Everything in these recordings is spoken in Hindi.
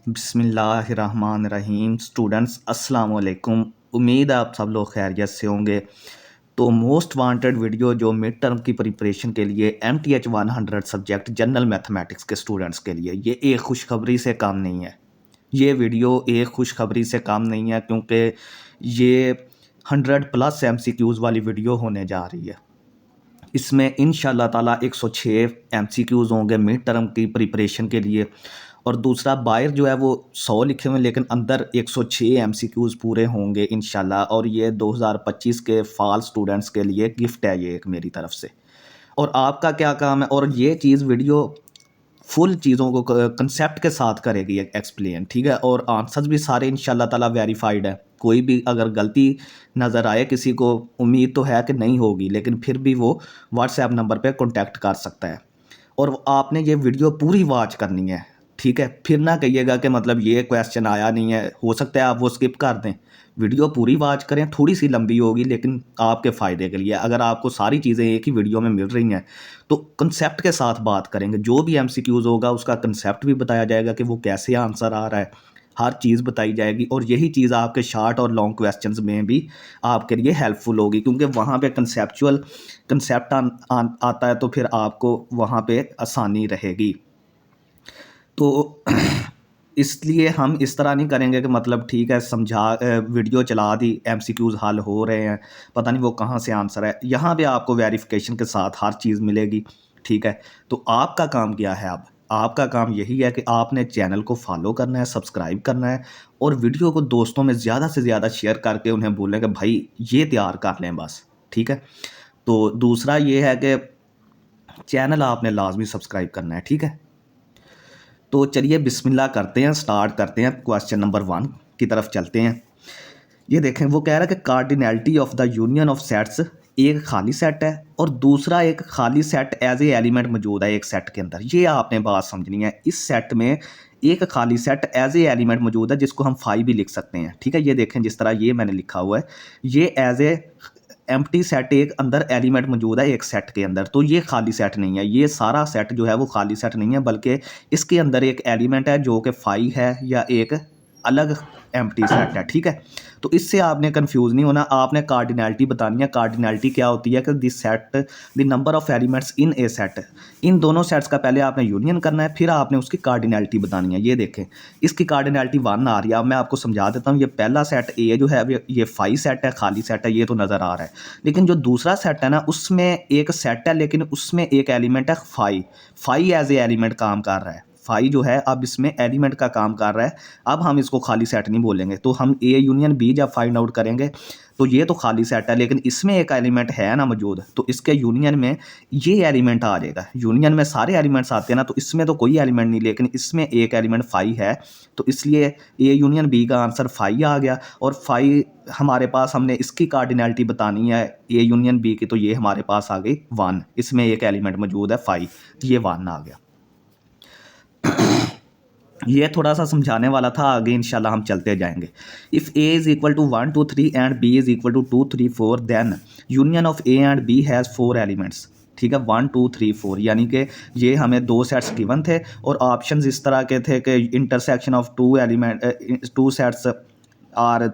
बिस्मिल्लाहिर्रहमानिर्रहीम। स्टूडेंट्स अस्सलाम वालेकुम। उम्मीद है आप सब लोग खैरियत से होंगे। तो मोस्ट वांटेड वीडियो जो मिड टर्म की प्रिपरेशन के लिए MTH 100 सब्जेक्ट जनरल मैथमेटिक्स के स्टूडेंट्स के लिए ये एक खुशखबरी से कम नहीं है। ये वीडियो एक खुशखबरी से कम नहीं है क्योंकि ये 100+ MCQs वाली वीडियो होने जा रही है। इसमें इंशाल्लाह ताला 106 MCQs होंगे मिड टर्म की प्रिपरेशन के लिए। और दूसरा बाहर जो है वो 100 लिखे हुए हैं लेकिन अंदर 106 MCQs पूरे होंगे इंशाल्लाह। और ये 2025 के फॉल स्टूडेंट्स के लिए गिफ्ट है ये एक मेरी तरफ से। और आपका क्या काम है, और ये चीज़ वीडियो फुल चीज़ों को कंसेप्ट के साथ करेगी एक्सप्लेन, ठीक है। और आंसर्स भी सारे इंशाल्लाह ताला वेरीफाइड है। कोई भी अगर गलती नज़र आए किसी को, उम्मीद तो है कि नहीं होगी, लेकिन फिर भी वो व्हाट्सएप नंबर पे कांटेक्ट कर सकता है। और आपने ये वीडियो पूरी वॉच करनी है, ठीक है। फिर ना कहिएगा कि मतलब ये क्वेश्चन आया नहीं है, हो सकता है आप वो स्किप कर दें। वीडियो पूरी वॉच करें, थोड़ी सी लंबी होगी लेकिन आपके फ़ायदे के लिए। अगर आपको सारी चीज़ें एक ही वीडियो में मिल रही हैं तो कंसेप्ट के साथ बात करेंगे। जो भी MCQs होगा उसका कंसेप्ट भी बताया जाएगा कि वो कैसे आंसर आ रहा है, हर चीज़ बताई जाएगी। और यही चीज़ आपके शॉर्ट और लॉन्ग क्वेश्चंस में भी आपके लिए हेल्पफुल होगी क्योंकि वहाँ पे कंसेप्चुअल कंसेप्ट आता है तो फिर आपको वहाँ पे आसानी रहेगी। तो इसलिए हम इस तरह नहीं करेंगे कि मतलब ठीक है वीडियो चला दी, MCQs हल हो रहे हैं, पता नहीं वो कहाँ से आंसर है। यहाँ पे आपको वेरिफिकेशन के साथ हर चीज़ मिलेगी, ठीक है। तो आपका काम क्या है, अब आपका काम यही है कि आपने चैनल को फॉलो करना है, सब्सक्राइब करना है और वीडियो को दोस्तों में ज़्यादा से ज़्यादा शेयर करके उन्हें बोलें कि भाई ये तैयार कर लें बस, ठीक है। तो दूसरा ये है कि चैनल आपने लाजमी सब्सक्राइब करना है, ठीक है। तो चलिए बिस्मिल्लाह करते हैं, स्टार्ट करते हैं। क्वेश्चन नंबर 1 की तरफ चलते हैं। ये देखें, वो कह रहा है कि cardinality of the union of sets, एक खाली सेट है और दूसरा एक खाली सेट एज ए एलिमेंट मौजूद है एक सेट के अंदर। ये आपने बात समझनी है। इस सेट में एक खाली सेट एज ए एलिमेंट मौजूद है जिसको हम फाई भी लिख सकते हैं, ठीक है। ये देखें जिस तरह ये मैंने लिखा हुआ है, ये एज ए एम्प्टी सेट एक अंदर एलिमेंट मौजूद है एक सेट के अंदर। तो ये खाली सेट नहीं है, ये सारा सेट जो है वो खाली सेट नहीं है, बल्कि इसके अंदर एक एलिमेंट है जो कि फाई है या एक अलग एम्प्टी सेट है, ठीक है। तो इससे आपने कंफ्यूज नहीं होना, आपने कार्डिनैलिटी बतानी है। कार्डिनैलिटी क्या होती है कि this set the number of elements in a set. इन दोनों सेट्स का पहले आपने यूनियन करना है, फिर आपने उसकी कार्डिनैलिटी बतानी है। ये देखें, इसकी कार्डिनैलिटी 1 आ रही है। अब मैं आपको समझा देता हूँ। ये पहला सेट ए जो है ये फाई सेट है, खाली सेट है, ये तो नज़र आ रहा है। लेकिन जो दूसरा सेट है ना, उसमें एक सेट है लेकिन उसमें एक एलिमेंट है phi. Phi as a element काम कर रहा है। फाई जो है अब इसमें एलिमेंट का काम कर रहा है। अब हम इसको खाली सेट नहीं बोलेंगे। तो हम ए यूनियन बी जब फाइंड आउट करेंगे तो ये तो खाली सेट है लेकिन इसमें एक एलिमेंट है ना मौजूद, तो इसके यूनियन में ये एलिमेंट आ जाएगा। यूनियन में सारे एलिमेंट्स आते हैं ना, तो इसमें तो कोई एलिमेंट नहीं लेकिन इसमें एक एलिमेंट फाई है। तो इसलिए ए यूनियन बी का आंसर फाई आ गया। और फाई हमारे पास, हमने इसकी कार्डिनैलिटी बतानी है ए यूनियन बी की, तो ये हमारे पास आ गई 1। इसमें एक एलिमेंट मौजूद है फाई, ये 1 आ गया। ये थोड़ा सा समझाने वाला था, आगे इंशाल्लाह हम चलते जाएंगे। If A is equal to 1 2 3 and B is equal to 2 3 4 then union of A and B has 4 elements, ठीक है। 1 2 3 4 यानी कि ये हमें 2 सेट्स गिवन थे और ऑप्शंस इस तरह के थे कि इंटरसेक्शन ऑफ 2 सेट्स और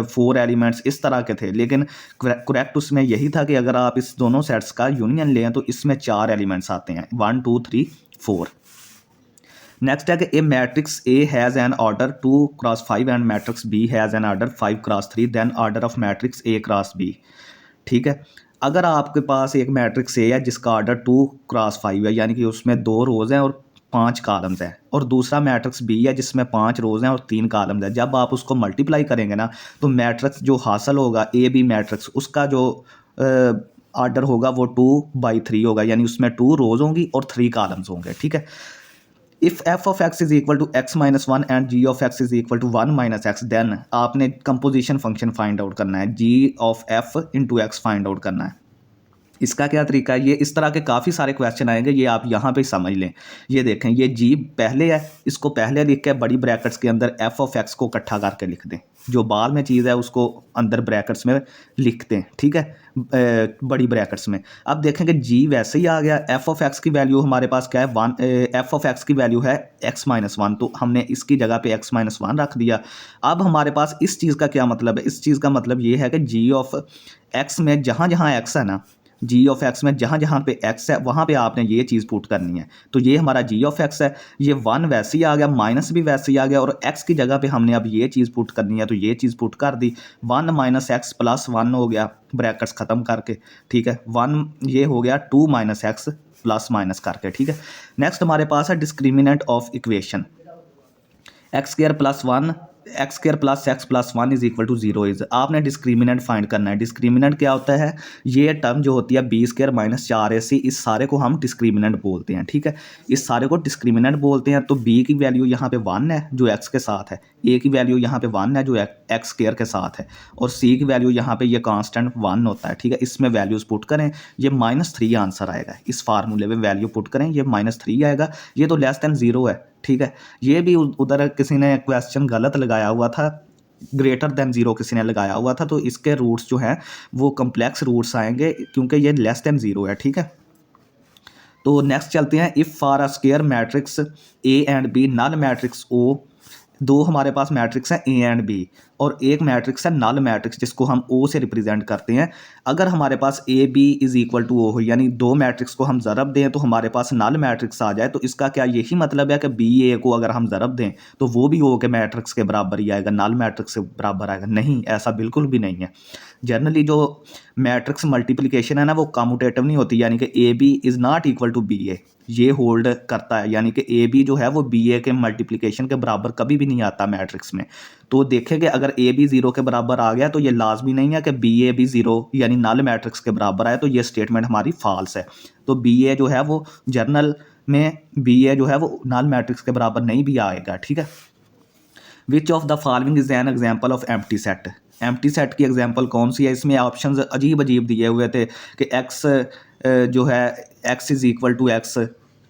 4 एलिमेंट्स इस तरह के थे। लेकिन करेक्ट उसमें यही था कि अगर आप इस दोनों सेट्स का यूनियन लें तो इसमें 4 एलिमेंट्स आते हैं, 1 2 3 4। नेक्स्ट है कि a matrix A has an order 2x5 and matrix B has an order 5x3 then order of matrix A cross B, ठीक है। अगर आपके पास एक मैट्रिक्स ए है जिसका ऑर्डर 2x5 है, यानी कि उसमें 2 रोज़ हैं और 5 कॉलम्स हैं, और दूसरा मैट्रिक्स बी है जिसमें 5 रोज़ हैं और 3 कॉलम्स हैं। जब आप उसको मल्टीप्लाई करेंगे ना, तो मैट्रिक्स जो हासिल होगा ए बी मैट्रिक्स, उसका जो ऑर्डर होगा वो 2/3 होगा, यानी उसमें 2 रोज़ होंगी और 3 कॉलम्स होंगे, ठीक है। If F of x is equal to x minus 1 and ji of x is equal to 1 minus X, then आपने कंपोजिशन फंक्शन फाइंड आउट करना है। G of F into X find out करना है। इसका क्या तरीका है, ये इस तरह के काफ़ी सारे क्वेश्चन आएंगे, ये आप यहाँ पे समझ लें। ये देखें, ये जी पहले है, इसको पहले लिख के बड़ी ब्रैकेट्स के अंदर एफ ऑफ एक्स को इकट्ठा करके लिख दें, जो बाद में चीज़ है उसको अंदर ब्रैकेट्स में लिख दें, ठीक है, बड़ी ब्रैकेट्स में। अब देखेंगे जी वैसे ही आ गया, एफ ऑफ एक्स की वैल्यू हमारे पास क्या है, वन, एफ ऑफ एक्स की वैल्यू है एक्स माइनस वन, तो हमने इसकी जगह पे एक्स माइनस वन रख दिया। अब हमारे पास इस चीज़ का क्या मतलब है, इस चीज़ का मतलब ये है कि जी ऑफ एक्स में जहाँ जहाँ एक्स है ना, जी ऑफ एक्स में जहाँ जहाँ पे एक्स है वहाँ पे आपने ये चीज़ पुट करनी है। तो ये हमारा जी ऑफ एक्स है, ये वन वैसे ही आ गया, माइनस भी वैसे ही आ गया, और एक्स की जगह पे हमने अब ये चीज़ पुट करनी है, तो ये चीज़ पुट कर दी। One minus x plus one हो गया ब्रैकेट्स ख़त्म करके, ठीक है। वन ये हो गया two minus x plus minus करके, ठीक है। नेक्स्ट हमारे पास है discriminant of equation, x square plus one, x square plus x plus one is equal to zero is, आपने डिस्क्रिमिनेंट फाइंड करना है। डिस्क्रिमिनेंट क्या होता है, ये टर्म जो होती है बी स्क्र माइनस चार ए सी, इस सारे को हम डिस्क्रिमिनेंट बोलते हैं, ठीक है। इस सारे को डिस्क्रिमिनेंट बोलते हैं। तो बी की वैल्यू यहाँ पे वन है जो एक्स के साथ है, ए की वैल्यू यहाँ पे वन है जो एक्स स्क्र के साथ है, और सी की वैल्यू यहाँ पे ये कांस्टेंट वन होता है, ठीक है। इसमें वैल्यूज़ पुट करें, ये -3 आंसर आएगा। इस फार्मूले में वैल्यू पुट करें, ये -3 आएगा, ये तो लेस देन ज़ीरो है, ठीक है। ये भी उधर किसी ने क्वेश्चन गलत लगाया हुआ था, ग्रेटर देन ज़ीरो किसी ने लगाया हुआ था, तो इसके रूट्स जो हैं वो कम्प्लेक्स रूट्स आएंगे क्योंकि ये लेस देन ज़ीरो है, ठीक है। तो नेक्स्ट चलते हैं, if for a square matrix A and B null matrix O, दो हमारे पास मैट्रिक्स हैं ए एंड बी, और एक मैट्रिक्स है नल मैट्रिक्स जिसको हम ओ से रिप्रेजेंट करते हैं। अगर हमारे पास A B is equal to O हो, यानी दो मैट्रिक्स को हम ज़रब दें तो हमारे पास नल मैट्रिक्स आ जाए, तो इसका क्या यही मतलब है कि बी ए को अगर हम ज़रब दें तो वो भी ओ के मैट्रिक्स के बराबर ही आएगा, नल मैट्रिक्स के बराबर आएगा? नहीं, ऐसा बिल्कुल भी नहीं है। जनरली जो मैट्रिक्स मल्टीप्लिकेशन है ना वो कम्यूटेटिव नहीं होती, यानी कि A B is not equal to B A, ये होल्ड करता है, यानी कि ए बी जो है वो बी ए के मल्टीप्लिकेशन के बराबर कभी भी नहीं आता मैट्रिक्स में। तो देखेंगे अगर ए बी ज़ीरो के बराबर आ गया तो ये लाजमी नहीं है कि बी ए भी ज़ीरो यानी नल मैट्रिक्स के बराबर आए, तो ये स्टेटमेंट हमारी फॉल्स है। तो बी ए जो है वो जर्नल में बी ए जो है वो नल मैट्रिक्स के बराबर नहीं भी आएगा, ठीक है। Which of the following is an example of empty set, empty set की एग्जाम्पल कौन सी है? इसमें ऑप्शंस अजीब अजीब दिए हुए थे कि एक्स जो है x is equal to x,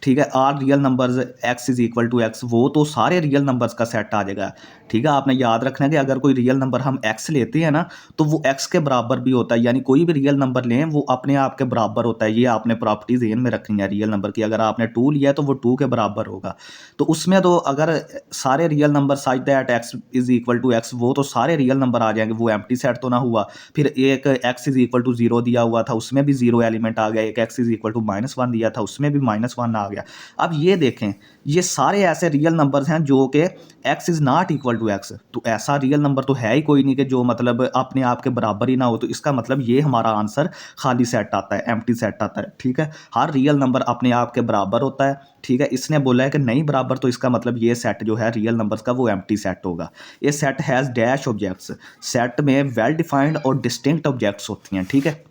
ठीक है, R real numbers x is equal to x, वो तो सारे रियल नंबर्स का सेट आ जाएगा, ठीक है। आपने याद रखना है कि अगर कोई रियल नंबर हम एक्स लेते हैं ना तो वो एक्स के बराबर भी होता है, यानी कोई भी रियल नंबर लें वो अपने आप के बराबर होता है। ये आपने प्रॉपर्टी ज़हन में रखनी है रियल नंबर की। अगर आपने 2 लिया है तो वो 2 के बराबर होगा। तो उसमें तो अगर सारे real number such that x is equal to x, वो तो सारे रियल नंबर आ जाएंगे, वो एम्प्टी सेट तो ना हुआ। फिर एक x is equal to zero दिया हुआ था, उसमें भी ज़ीरो एलिमेंट आ गया। एक एक्स इज़ इक्वल टू -1 दिया था, उसमें भी -1 आ गया। अब ये देखें, ये सारे ऐसे रियल नंबर्स हैं जो कि x is not equal to x, तो ऐसा रियल नंबर तो है ही कोई नहीं कि जो मतलब अपने आप के बराबर ही ना हो। तो इसका मतलब ये हमारा आंसर खाली सेट आता है, एम्प्टी सेट आता है, ठीक है। हर रियल नंबर अपने आप के बराबर होता है, ठीक है। इसने बोला है कि नहीं बराबर, तो इसका मतलब ये सेट जो है रियल नंबर्स का वो एम्प्टी सेट होगा। ये set has dash objects, set में वेल डिफाइंड और डिस्टिंक्ट ऑब्जेक्ट्स होती हैं, ठीक है।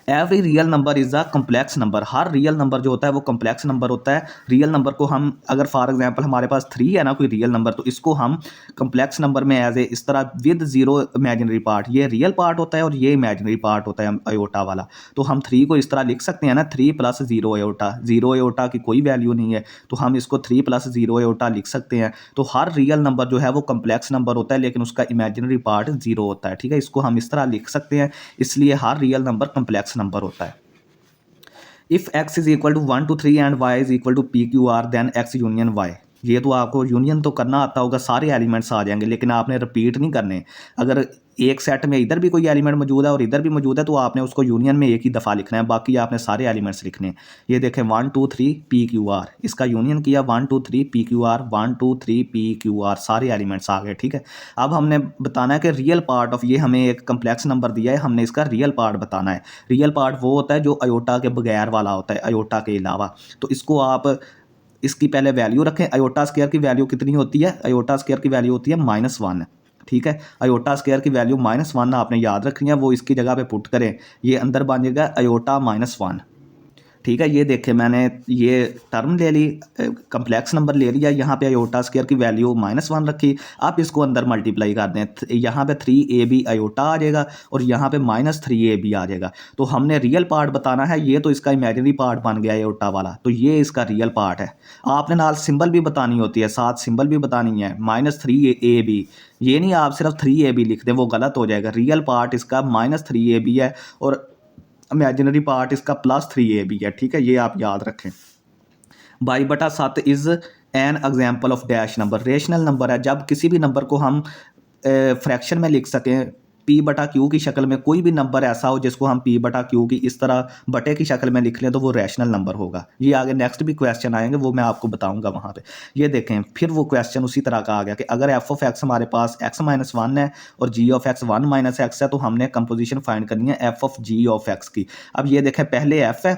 Every real number is a complex number, her real number जो होता है वो कम्प्लेक्स नंबर होता है। रियल नंबर को हम अगर फॉर एग्जांपल हमारे पास 3 है ना कोई रियल नंबर, तो इसको हम कम्प्लेक्स नंबर में एज ए इस तरह विद ज़ीरो इमेजिनरी पार्ट, ये रियल पार्ट होता है और ये इमेजिनरी पार्ट होता है अयोटा वाला। तो हम 3 को इस तरह लिख सकते हैं ना, 3 + 0 अयोटा, 0 अयोटा की कोई वैल्यू नहीं है तो हम इसको 3 + 0 अयोटा लिख सकते हैं। तो हर रियल नंबर जो है वो कम्प्लेक्स नंबर होता है लेकिन उसका इमेजिनरी पार्ट 0 होता है, ठीक है। इसको हम इस तरह लिख सकते हैं, इसलिए हर रियल नंबर कम्प्लेक्स नंबर होता है। If x is equal to 1 to 3 and y is equal to P Q R then x union y, ये तो आपको यूनियन तो करना आता होगा, सारे एलिमेंट्स आ जाएंगे, लेकिन आपने रिपीट नहीं करने। अगर एक सेट में इधर भी कोई एलिमेंट मौजूद है और इधर भी मौजूद है तो आपने उसको यूनियन में एक ही दफ़ा लिखना है, बाकी आपने सारे एलिमेंट्स लिखने हैं। ये देखें 1 2 3 पी क्यू आर, इसका यूनियन किया 1 2 3 P Q are, 1 2 3 P Q are, सारे एलिमेंट्स आ गए, ठीक है। अब हमने बताना है कि रियल पार्ट ऑफ, ये हमें एक कम्प्लेक्स नंबर दिया है, हमने इसका रियल पार्ट बताना है। रियल पार्ट वो होता है जो अयोटा के बगैर वाला होता है, अयोटा के अलावा। तो इसको आप इसकी पहले वैल्यू रखें। अयोटा स्क्वायर की वैल्यू कितनी होती है? अयोटा स्क्वायर की वैल्यू होती है -1, ठीक है। अयोटा स्क्वायर की वैल्यू -1 आपने याद रखनी है, वो इसकी जगह पे पुट करें, ये अंदर बन जाएगा अयोटा -1, ठीक है, ये देखें मैंने ये टर्म ले ली, कम्प्लेक्स नंबर ले लिया, यहाँ पे आयोटा स्क्वायर की वैल्यू -1 रखी। आप इसको अंदर मल्टीप्लाई कर दें, यहाँ पे 3ab आयोटा आ जाएगा और यहाँ पे -3ab आ जाएगा। तो हमने रियल पार्ट बताना है, ये तो इसका इमेजिनरी पार्ट बन गया आयोटा वाला, तो ये इसका रियल पार्ट है। आपने नाल सिंबल भी बतानी होती है, साथ सिंबल भी बतानी है, -3ab। ये नहीं आप सिर्फ 3ab लिख दें, वो गलत हो जाएगा। रियल पार्ट इसका -3ab है और इमेजिनरी पार्ट इसका +3ab है। ठीक है, ये आप याद रखें। 22/7 is an example of dash number. Rational number है, जब किसी भी नंबर को हम फ्रैक्शन में लिख सकें, p/q की शक्ल में कोई भी नंबर ऐसा हो जिसको हम p/q की इस तरह बटे की शक्ल में लिख लें तो वो रैशनल नंबर होगा। ये आगे नेक्स्ट भी क्वेश्चन आएंगे, वो मैं आपको बताऊंगा वहाँ पे। ये देखें, फिर वो क्वेश्चन उसी तरह का आ गया कि अगर f(x) हमारे पास x-1 है और g(x) 1 - x है, तो हमने कंपोजिशन फाइंड करनी है f(g)(x) की। अब ये देखें, पहले f है,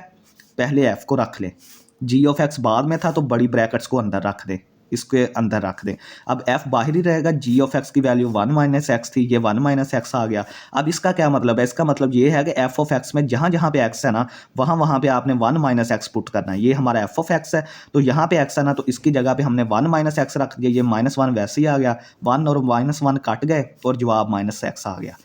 पहले f को रख लें, g(x) बाद में था तो बड़ी ब्रैकेट्स को अंदर रख दें, इसके अंदर रख दें। अब f बाहर ही रहेगा, g(x) की वैल्यू 1 - x थी, ये 1 - x आ गया। अब इसका क्या मतलब है? इसका मतलब ये है कि f(x) में जहाँ जहाँ पे x है ना, वहाँ वहाँ पे आपने 1 - x पुट करना है। ये हमारा f(x) है, तो यहाँ पे x है ना, तो इसकी जगह पे हमने 1 - x रख दिया। ये -1 वैसे ही आ गया, 1 और -1 कट गए और जवाब -x आ गया।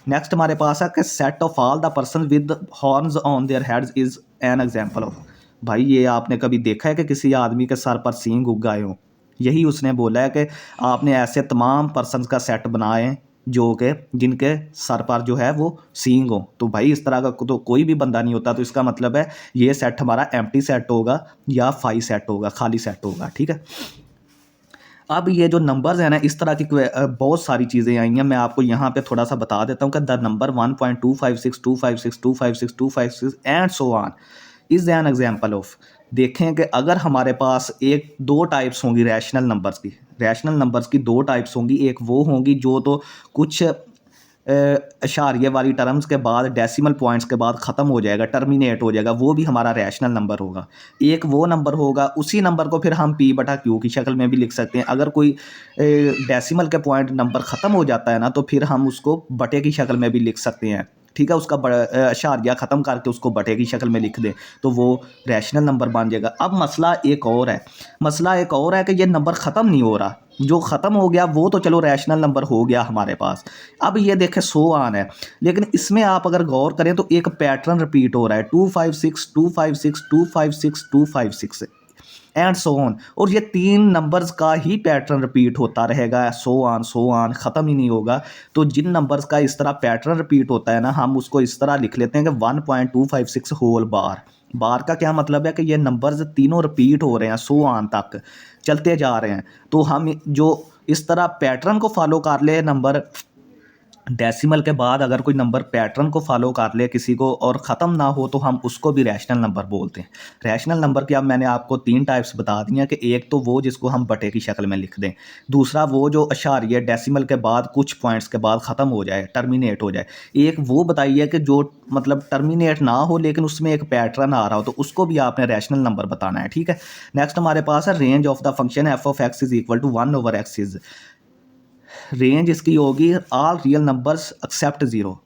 नेक्स्ट हमारे पास है कि set of all the person with horns on their heads is an example of. भाई ये आपने कभी देखा है कि किसी आदमी के सर पर सींग उग आए हों? यही उसने बोला है कि आपने ऐसे तमाम पर्सन्स का सेट बनाए जो कि जिनके सर पर जो है वो सींग हो। तो भाई इस तरह का तो कोई भी बंदा नहीं होता, तो इसका मतलब है ये सेट हमारा एम्प्टी सेट होगा या फाई सेट होगा, खाली सेट होगा। ठीक है, अब ये जो नंबर्स हैं ना, इस तरह की बहुत सारी चीज़ें आई हैं। मैं आपको यहाँ पे थोड़ा सा बता देता हूँ कि the number 1.256 256 256 256 and so on is an example of. देखें कि अगर हमारे पास एक दो टाइप्स होंगी रैशनल नंबर्स की, रैशनल नंबर्स की दो टाइप्स होंगी। एक वो होंगी जो तो कुछ अशारिये वाली टर्म्स के बाद, डेसिमल पॉइंट्स के बाद ख़त्म हो जाएगा, टर्मिनेट हो जाएगा, वो भी हमारा रैशनल नंबर होगा। एक वो नंबर होगा, उसी नंबर को फिर हम p/q की शक्ल में भी लिख सकते हैं। अगर कोई डेसिमल के पॉइंट नंबर ख़त्म हो जाता है ना, तो फिर हम उसको बटे की शक्ल में भी लिख सकते हैं। ठीक है, उसका अशारिया ख़त्म करके उसको बटे की शक्ल में लिख दें तो वो रैशनल नंबर बन जाएगा। अब मसला एक और है, मसला एक और है कि ये नंबर ख़त्म नहीं हो रहा। जो ख़त्म हो गया वो तो चलो रैशनल नंबर हो गया हमारे पास। अब ये देखें सो ऑन है, लेकिन इसमें आप अगर गौर करें तो एक पैटर्न रिपीट हो रहा है, 256 256 256 256 एंड सो ऑन। और ये तीन नंबर्स का ही पैटर्न रिपीट होता रहेगा, सो ऑन ख़त्म ही नहीं होगा। तो जिन नंबर्स का इस तरह पैटर्न रिपीट होता है ना, हम उसको इस तरह लिख लेते हैं कि 1.256 होल बार। बार का क्या मतलब है कि ये नंबर्स तीनों रिपीट हो रहे हैं, सो ऑन तक चलते जा रहे हैं। तो हम जो इस तरह पैटर्न को फॉलो कर ले, नंबर डेसिमल के बाद अगर कोई नंबर पैटर्न को फॉलो कर ले किसी को और ख़त्म ना हो, तो हम उसको भी रैशनल नंबर बोलते हैं। रैशनल नंबर की अब मैंने आपको तीन टाइप्स बता दी हैं कि एक तो वो जिसको हम बटे की शक्ल में लिख दें, दूसरा वो जो अशारिया डेसिमल के बाद कुछ पॉइंट्स के बाद ख़त्म हो जाए, टर्मिनेट हो जाए, एक वो बताइए कि जो मतलब टर्मिनेट ना हो लेकिन उसमें एक पैटर्न आ रहा हो, तो उसको भी आपने रैशनल नंबर बताना है। ठीक है, नेक्स्ट हमारे पास है range of the function f(x) is equal to 1/x is. Range इसकी होगी all real numbers except zero.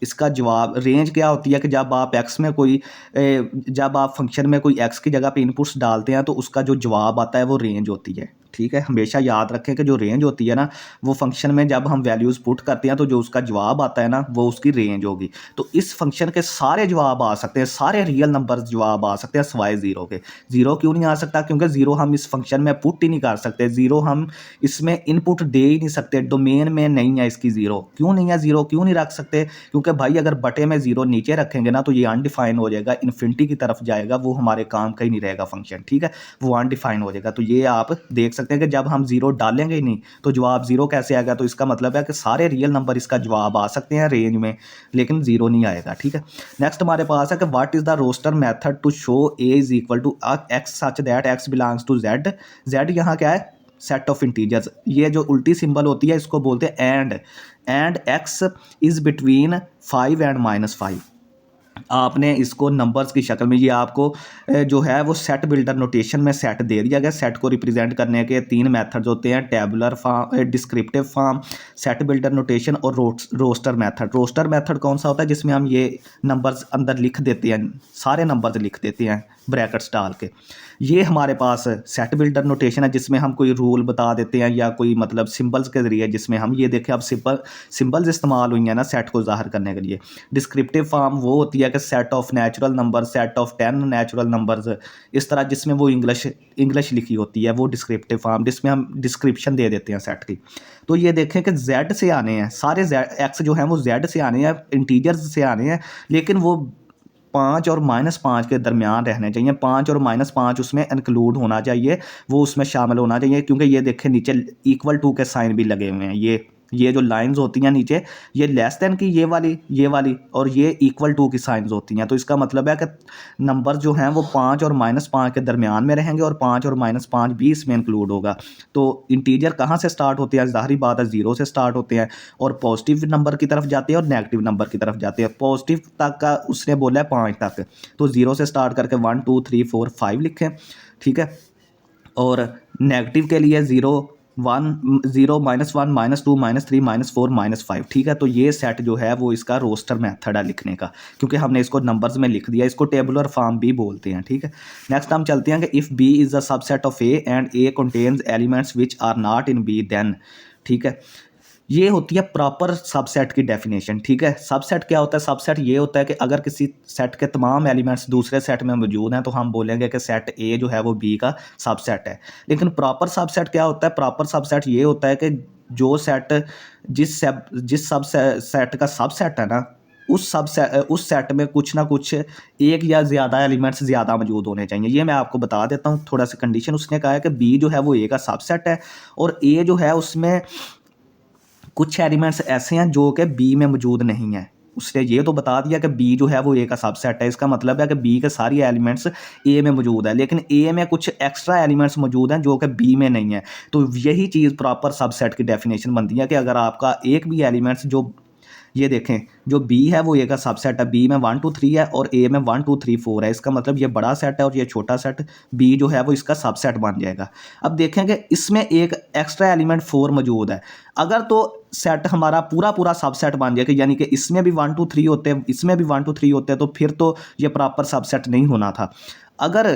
इसका जवाब रेंज क्या होती है कि जब आप एक्स में कोई जब आप फंक्शन में कोई एक्स की जगह पे इनपुट्स डालते हैं तो उसका जो जवाब आता है वो रेंज होती है। ठीक है, हमेशा याद रखें कि जो रेंज होती है ना, वो फंक्शन में जब हम वैल्यूज़ पुट करते हैं तो जो उसका जवाब आता है ना, वो उसकी रेंज होगी। तो इस फंक्शन के सारे जवाब आ सकते हैं, सारे रियल नंबर्स जवाब आ सकते हैं सिवाय ज़ीरो के। ज़ीरो क्यों नहीं आ सकता? क्योंकि ज़ीरो हम इस फंक्शन में पुट ही नहीं कर सकते, ज़ीरो हम इसमें इनपुट दे ही नहीं सकते, डोमेन में नहीं है इसकी ज़ीरो। क्यों नहीं है ज़ीरो, क्यों नहीं रख सकते? क्योंकि भाई अगर बटे में ज़ीरो नीचे रखेंगे ना तो ये अनडिफाइन हो जाएगा, इन्फिनिटी की तरफ जाएगा, वो हमारे काम का ही नहीं रहेगा फंक्शन। ठीक है, वो अनडिफाइन हो जाएगा। तो ये आप देख सकते हैं कि जब हम ज़ीरो डालेंगे ही नहीं तो जवाब ज़ीरो कैसे आएगा? तो इसका मतलब है कि सारे रियल नंबर इसका जवाब आ सकते हैं रेंज में, लेकिन ज़ीरो नहीं आएगा। ठीक है, नेक्स्ट हमारे पास है कि what is the roster method to show A is equal to x such that x belongs to Z. Z यहाँ क्या है? Set of integers. ये जो उल्टी सिंबल होती है इसको बोलते हैं and x is between 5 and -5। आपने इसको नंबर्स की शक्ल में, ये आपको जो है वो सेट बिल्डर नोटेशन में सेट दे दिया गया। सेट को रिप्रेजेंट करने के 3 मेथड्स होते हैं, tabular form, descriptive form, set builder notation और रोस्टर मेथड। रोस्टर मेथड कौन सा होता है? जिसमें हम ये नंबर्स अंदर लिख देते हैं, सारे नंबर्स लिख देते हैं ब्रैकेट्स डाल के। ये हमारे पास सेट बिल्डर नोटेशन है जिसमें हम कोई रूल बता देते हैं या कोई मतलब सिंबल्स के ज़रिए, जिसमें हम ये देखें अब सिंबल्स इस्तेमाल हुई हैं ना सेट को ज़ाहिर करने के लिए। डिस्क्रिप्टिव फॉर्म वो होती है कि set of natural number, set of 10 natural numbers, इस तरह जिसमें वो इंग्लिश लिखी होती है वो डिस्क्रिप्टिव फॉर्म, जिसमें हम डिस्क्रिप्शन दे देते हैं सेट की। तो ये देखें कि जेड से आने हैं सारे, एक्स जो हैं वो जेड से आने हैं, इंटीजर्स से आने हैं, लेकिन वो 5 और -5 के दरमियान रहने चाहिए। 5 और -5 उसमें इंक्लूड होना चाहिए, वो उसमें शामिल होना चाहिए, क्योंकि ये देखें नीचे इक्वल टू के साइन भी लगे हुए हैं। ये जो लाइंस होती हैं नीचे, ये लेस देन की ये वाली और ये इक्वल टू की साइंस होती हैं। तो इसका मतलब है कि नंबर जो हैं वो 5 और -5 के दरमियान में रहेंगे और 5 और -5 भी इसमें इंक्लूड होगा। तो इंटीजर कहाँ से स्टार्ट होते हैं? ज़ाहिर बात है 0 से स्टार्ट होते हैं और पॉजिटिव नंबर की तरफ जाते हैं और नेगेटिव नंबर की तरफ जाते हैं। पॉजिटिव तक का उसने बोला है 5 तक, तो 0 से स्टार्ट करके 1 2 3 4 5 लिखें, ठीक है। और नेगेटिव के लिए 0 1 0 -1 -2 -3 -4 -5, ठीक है। तो ये सेट जो है वो इसका रोस्टर मेथड है लिखने का, क्योंकि हमने इसको नंबर्स में लिख दिया। इसको टेबुलर फॉर्म भी बोलते हैं, ठीक है। नेक्स्ट हम चलते हैं कि if B is a subset of A and A contains elements which are not in B then, ठीक है। ये होती है प्रॉपर सबसेट की डेफिनेशन, ठीक है। सबसेट क्या होता है? सबसेट ये होता है कि अगर किसी सेट के तमाम एलिमेंट्स दूसरे सेट में मौजूद हैं तो हम बोलेंगे कि सेट ए जो है वो बी का सबसेट है। लेकिन प्रॉपर सबसेट क्या होता है? प्रॉपर सबसेट ये होता है कि जो सेट जिस सब सेट का सबसेट है ना, उस सेट में कुछ ना कुछ एक या ज़्यादा एलिमेंट्स ज़्यादा मौजूद होने चाहिए। ये मैं आपको बता देता हूँ थोड़ा सा कंडीशन। उसने कहा है कि बी जो है वो ए का सबसेट है और ए जो है उसमें कुछ एलिमेंट्स ऐसे हैं जो कि बी में मौजूद नहीं है। उसने ये तो बता दिया कि बी जो है वो ए का सबसेट है, इसका मतलब है कि बी के सारी एलिमेंट्स ए में मौजूद है, लेकिन ए में कुछ एक्स्ट्रा एलिमेंट्स मौजूद हैं जो कि बी में नहीं है। तो यही चीज़ प्रॉपर सबसेट की डेफिनेशन बनती है कि अगर आपका एक भी एलिमेंट्स जो, ये देखें, जो बी है वो ए का सबसेट है, बी में 1 2 3 है और ए में 1 2 3 4 है, इसका मतलब ये बड़ा सेट है और ये छोटा सेट बी जो है वो इसका सबसेट बन जाएगा। अब देखें कि इसमें एक एक्स्ट्रा एलिमेंट 4 मौजूद है। अगर तो सेट हमारा पूरा सबसेट बन जाएगा, यानी कि इसमें भी 1 2 3 होते हैं, इसमें भी 1 2 3 होते हैं, तो फिर तो ये प्रॉपर सबसेट नहीं होना था। अगर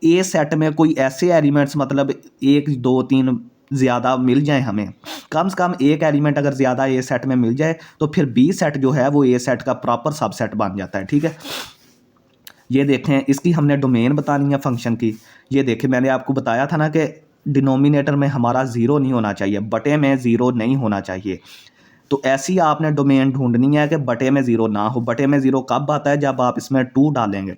ए सेट में कोई ऐसे एलिमेंट्स मतलब 1 2 3 ज़्यादा मिल जाए हमें, कम से कम एक एलिमेंट अगर ज़्यादा ए सेट में मिल जाए तो फिर बी सेट जो है वो ए सेट का प्रॉपर सबसेट बन जाता है, ठीक है। ये देखें, इसकी हमने डोमेन बतानी है फंक्शन की। ये देखें, मैंने आपको बताया था ना कि डिनोमिनेटर में हमारा 0 नहीं होना चाहिए, बटे में 0 नहीं होना चाहिए। तो ऐसी आपने डोमेन ढूंढनी है कि बटे में 0 ना हो। बटे में 0 कब आता है? जब आप इसमें 2 डालेंगे।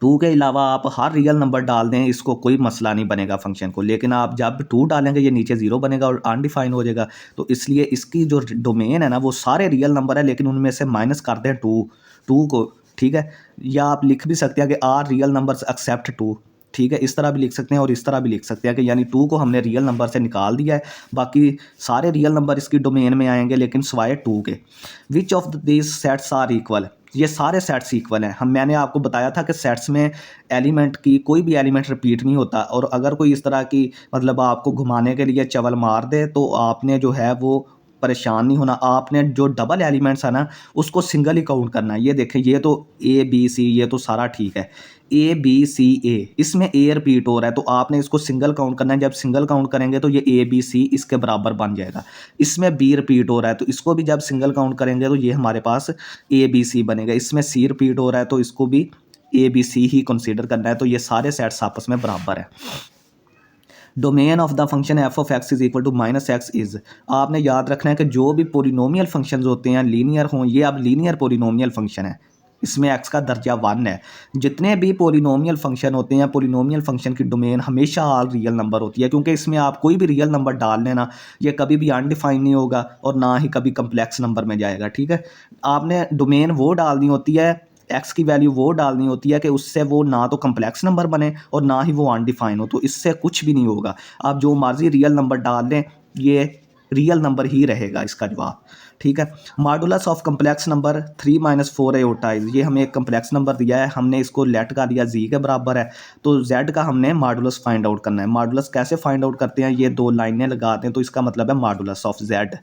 2 के अलावा आप हर रियल नंबर डाल दें, इसको कोई मसला नहीं बनेगा फंक्शन को, लेकिन आप जब 2 डालेंगे ये नीचे 0 बनेगा और अनडिफाइन हो जाएगा। तो इसलिए इसकी जो डोमेन है ना वो सारे रियल नंबर है, लेकिन उनमें से माइनस कर दें 2 को, ठीक है। या आप लिख भी सकते हैं कि आर रियल नंबर्स एक्सेप्ट 2, ठीक है। इस तरह भी लिख सकते हैं और इस तरह भी लिख सकते हैं कि यानी 2 को हमने रियल नंबर से निकाल दिया है, बाकी सारे रियल नंबर इसकी डोमेन में आएंगे लेकिन सिवाय 2 के। Which of these sets are equal? ये सारे सेट्स इक्वल हैं। मैंने आपको बताया था कि सेट्स में एलिमेंट की कोई भी एलिमेंट रिपीट नहीं होता, और अगर कोई इस तरह की मतलब आपको घुमाने के लिए चवल मार दे तो आपने जो है वो परेशान नहीं होना। आपने जो डबल एलिमेंट्स है ना उसको सिंगल ही काउंट करना है। ये देखें, ये तो ए बी सी ये तो सारा ठीक है, ए बी सी ए, इसमें ए रिपीट हो रहा है तो आपने इसको सिंगल काउंट करना है। जब सिंगल काउंट करेंगे तो ये ए बी सी इसके बराबर बन जाएगा। इसमें बी रिपीट हो रहा है तो इसको भी जब सिंगल काउंट करेंगे तो ये हमारे पास ए बी सी बनेगा। इसमें सी रिपीट हो रहा है तो इसको भी A B C he consider करना है। तो ये सारे सेट्स आपस में बराबर है। Domain of the function F of x is equal to minus x is, आपने याद रखना है कि जो भी पोलिनोमियल फंक्शंस होते हैं लीनियर हों, ये अब लीनियर पोलिनोमियल फंक्शन है, इसमें एक्स का दर्जा 1 है। जितने भी पोलिनोमियल फंक्शन होते हैं, पोलिनोमियल फंक्शन की डोमेन हमेशा ऑल रियल नंबर होती है, क्योंकि इसमें आप कोई भी रियल नंबर डाल लेना ये कभी भी अनडिफाइन नहीं होगा और ना ही कभी कम्प्लेक्स नंबर में जाएगा, ठीक है। आपने डोमेन वो डालनी होती है, एक्स की वैल्यू वो डालनी होती है कि उससे वो ना तो कम्प्लेक्स नंबर बने और ना ही वो अनडिफाइन हो, तो इससे कुछ भी नहीं होगा। आप जो मर्जी रियल नंबर डाल लें ये रियल नंबर ही रहेगा इसका जवाब। ठीक है, modulus of complex number 3 - 4 aorta is, ये हमें एक कम्प्लेक्स नंबर दिया है, हमने इसको लेट का दिया जी के बराबर है, तो जेड का हमने मॉडुलस फाइंड आउट करना है। मॉडुलस कैसे फाइंड आउट करते हैं, ये दो लाइनें लगाते हैं तो इसका मतलब है मॉडुलस ऑफ जेड।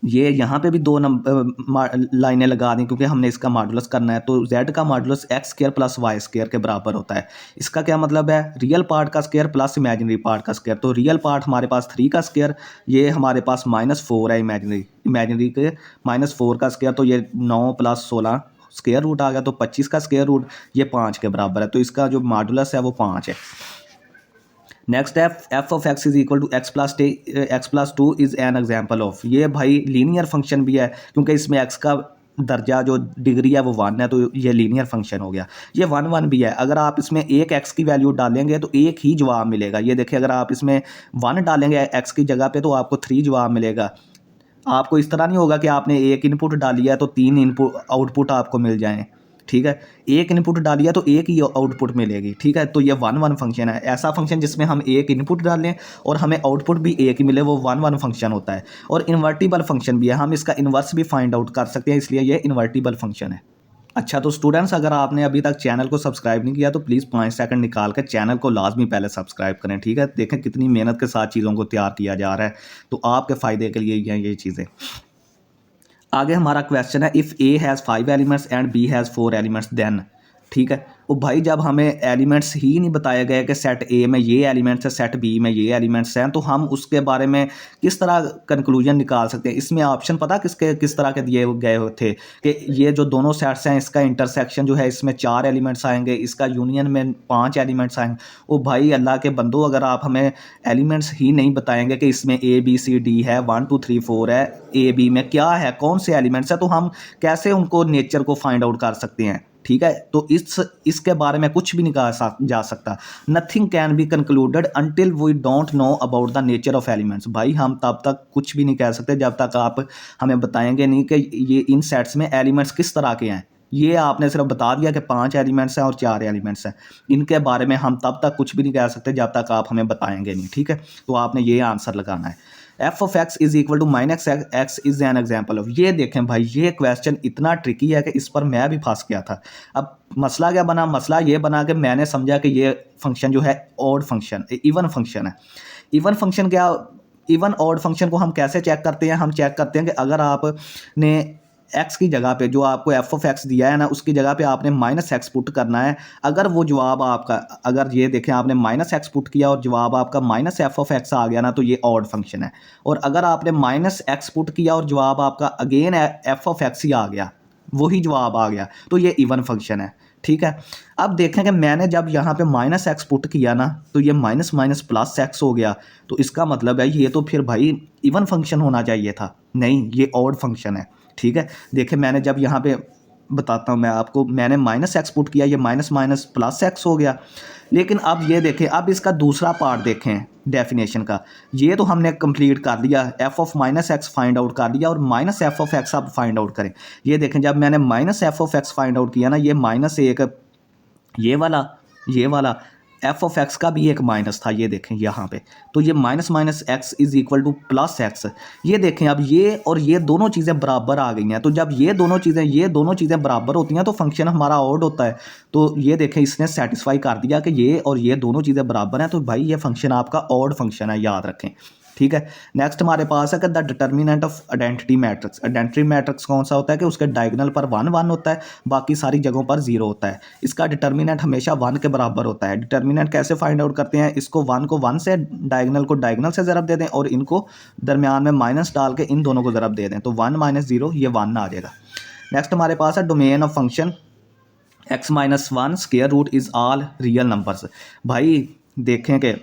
ये यहाँ पे भी दो नंबर लाइनें लगा दी क्योंकि हमने इसका मॉडुलस करना है, तो z का modulus x square plus y square के बराबर होता है। इसका क्या मतलब है, रियल पार्ट का स्क्वायर प्लस इमेजिनरी पार्ट का स्क्वायर। तो रियल पार्ट हमारे पास 3 का स्क्वायर, ये हमारे पास -4 है इमेजिनरी के -4 का स्क्वायर, तो ये 9 + 16 स्क्वायर रूट आ गया, तो 25 का स्क्वायर रूट, ये 5 के बराबर है, तो इसका जो मॉडुलस है वो 5 है। नेक्स्ट है f of x is equal to x+2 is an example of, ये भाई लीनियर फंक्शन भी है क्योंकि इसमें x का दर्जा जो डिग्री है वो 1 है, तो ये लीनियर फंक्शन हो गया। ये 1 1 भी है, अगर आप इसमें एक x की वैल्यू डालेंगे तो एक ही जवाब मिलेगा। ये देखिए, अगर आप इसमें 1 डालेंगे x की जगह पे तो आपको 3 जवाब मिलेगा। आपको इस तरह नहीं होगा कि आपने एक इनपुट डाली है तो 3 इनपुट आउटपुट आपको मिल जाएँ। ठीक है, एक इनपुट डालिए तो एक ही आउटपुट मिलेगी। ठीक है, तो ये 1 1 फंक्शन है। ऐसा फंक्शन जिसमें हम एक इनपुट डालें और हमें आउटपुट भी एक ही मिले, वो 1 1 फंक्शन होता है। और इन्वर्टिबल फंक्शन भी है, हम इसका इन्वर्स भी फाइंड आउट कर सकते हैं, इसलिए ये इन्वर्टिबल फंक्शन है। अच्छा, तो स्टूडेंट्स, अगर आपने अभी तक चैनल को सब्सक्राइब नहीं किया तो प्लीज़ 5 सेकंड निकाल कर चैनल को लाजमी पहले सब्सक्राइब करें। ठीक है, देखें कितनी मेहनत के साथ चीज़ों को तैयार किया जा रहा है, तो आपके फ़ायदे के लिए ये चीज़ें। आगे हमारा क्वेश्चन है, if A has 5 elements and B has 4 elements then. ठीक है, तो भाई जब हमें एलिमेंट्स ही नहीं बताया गया कि सेट ए में ये एलिमेंट्स है, सेट बी में ये एलिमेंट्स हैं, तो हम उसके बारे में किस तरह कंक्लूजन निकाल सकते हैं। इसमें ऑप्शन पता किस तरह के दिए गए थे कि ये जो दोनों सेट्स हैं इसका इंटरसेक्शन जो है इसमें 4 एलिमेंट्स आएंगे, इसका यूनियन में 5 एलिमेंट्स आएंगे। ओ भाई अल्लाह के बंदो, अगर आप हमें एलिमेंट्स ही नहीं बताएंगे कि इसमें ए बी सी डी है, 1 2 3 4 है, ए बी में क्या है, कौन से एलिमेंट्स है, तो हम कैसे उनको नेचर को फाइंड आउट कर सकते हैं। ठीक है, तो इसके बारे में कुछ भी नहीं कहा जा सकता। Nothing can be concluded until we don't know about the nature of elements. भाई हम तब तक कुछ भी नहीं कह सकते जब तक आप हमें बताएंगे नहीं कि ये इन सेट्स में एलिमेंट्स किस तरह के हैं। ये आपने सिर्फ बता दिया कि 5 एलिमेंट्स हैं और 4 एलिमेंट्स हैं, इनके बारे में हम तब तक कुछ भी नहीं कह सकते जब तक आप हमें बताएंगे नहीं। ठीक है, तो आपने ये आंसर लगाना है। f of x is equal to -x is an example of. ये देखें भाई, ये क्वेश्चन इतना ट्रिकी है कि इस पर मैं भी फंस गया था। अब मसला क्या बना, मसला ये बना कि मैंने समझा कि ये फंक्शन जो है ऑड फंक्शन, इवन फंक्शन है। इवन फंक्शन क्या, इवन ऑड फंक्शन को हम कैसे चेक करते हैं, हम चेक करते हैं कि अगर आपने x की जगह पे जो आपको f ऑफ x दिया है ना, उसकी जगह पे आपने -x पुट करना है। अगर वो जवाब आपका, अगर ये देखें आपने -x पुट किया और जवाब आपका -f ऑफ x आ गया ना, तो ये ऑड फंक्शन है। और अगर आपने -x पुट किया और जवाब आपका अगेन f ऑफ x ही आ गया, वही जवाब आ गया, तो ये इवन फंक्शन है। ठीक है, अब देखें कि मैंने जब यहाँ पे -x पुट किया ना, तो ये माइनस माइनस प्लस x हो गया, तो इसका मतलब है ये तो फिर भाई इवन फंक्शन होना चाहिए था, नहीं ये ऑड फंक्शन है। ठीक है, देखें मैंने जब यहाँ पे बताता हूँ मैं आपको, मैंने -x पुट किया, ये माइनस माइनस प्लस x हो गया। लेकिन अब ये देखें, अब इसका दूसरा पार्ट देखें डेफिनेशन का, ये तो हमने कंप्लीट कर लिया, f of -x find out कर लिया और -f ऑफ x अब फाइंड आउट करें। ये देखें, जब मैंने -f of x find out किया ना, ये -1 ये वाला f ऑफ x का भी एक माइनस था, ये देखें यहाँ पे, तो ये minus x is equal two plus x। ये देखें, अब ये और ये दोनों चीज़ें बराबर आ गई हैं, तो जब ये दोनों चीज़ें बराबर होती हैं तो फंक्शन हमारा ऑड होता है। तो ये देखें, इसने सेटिस्फाई कर दिया कि ये और ये दोनों चीज़ें बराबर हैं, तो भाई ये फंक्शन आपका ऑड फंक्शन है, याद रखें। ठीक है, नेक्स्ट हमारे पास है कि the determinant of identity matrix. Identity matrix कौन सा होता है कि उसके डायगोनल पर 1 1 होता है, बाकी सारी जगहों पर 0 होता है। इसका डिटर्मिनेंट हमेशा 1 के बराबर होता है। डिटर्मिनेंट कैसे फाइंड आउट करते हैं, इसको 1 को 1 से, डायगोनल को डायगोनल से ज़रब दे दें और इनको दरमियान में माइनस डाल के इन दोनों को ज़रब दे दें, तो 1 - 0 ये 1 आ जाएगा। नेक्स्ट हमारे पास है domain of function x - 1 square root is all real numbers. भाई देखें कि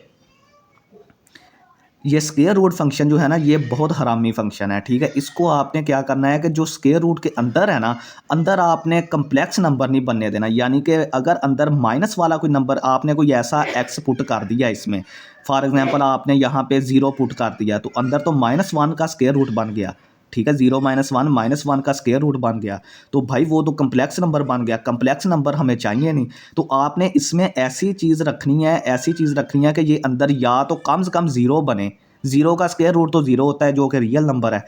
ये स्क्वायर रूट फंक्शन जो है ना, ये बहुत हरामी फंक्शन है। ठीक है, इसको आपने क्या करना है कि जो स्क्वायर रूट के अंदर है ना, अंदर आपने कम्प्लेक्स नंबर नहीं बनने देना। यानी कि अगर अंदर माइनस वाला कोई नंबर, आपने कोई ऐसा x पुट कर दिया इसमें, फॉर एग्जांपल आपने यहाँ पे 0 पुट कर दिया, तो अंदर तो -1 का स्क्वायर रूट बन गया। ठीक है, 0 - 1 -1 का स्क्वायर रूट बन गया, तो भाई वो तो कम्प्लेक्स नंबर बन गया। कम्प्लेक्स नंबर हमें चाहिए नहीं, तो आपने इसमें ऐसी चीज़ रखनी है कि ये अंदर या तो कम से कम 0 बने, ज़ीरो का स्क्वायर रूट तो ज़ीरो होता है जो कि रियल नंबर है।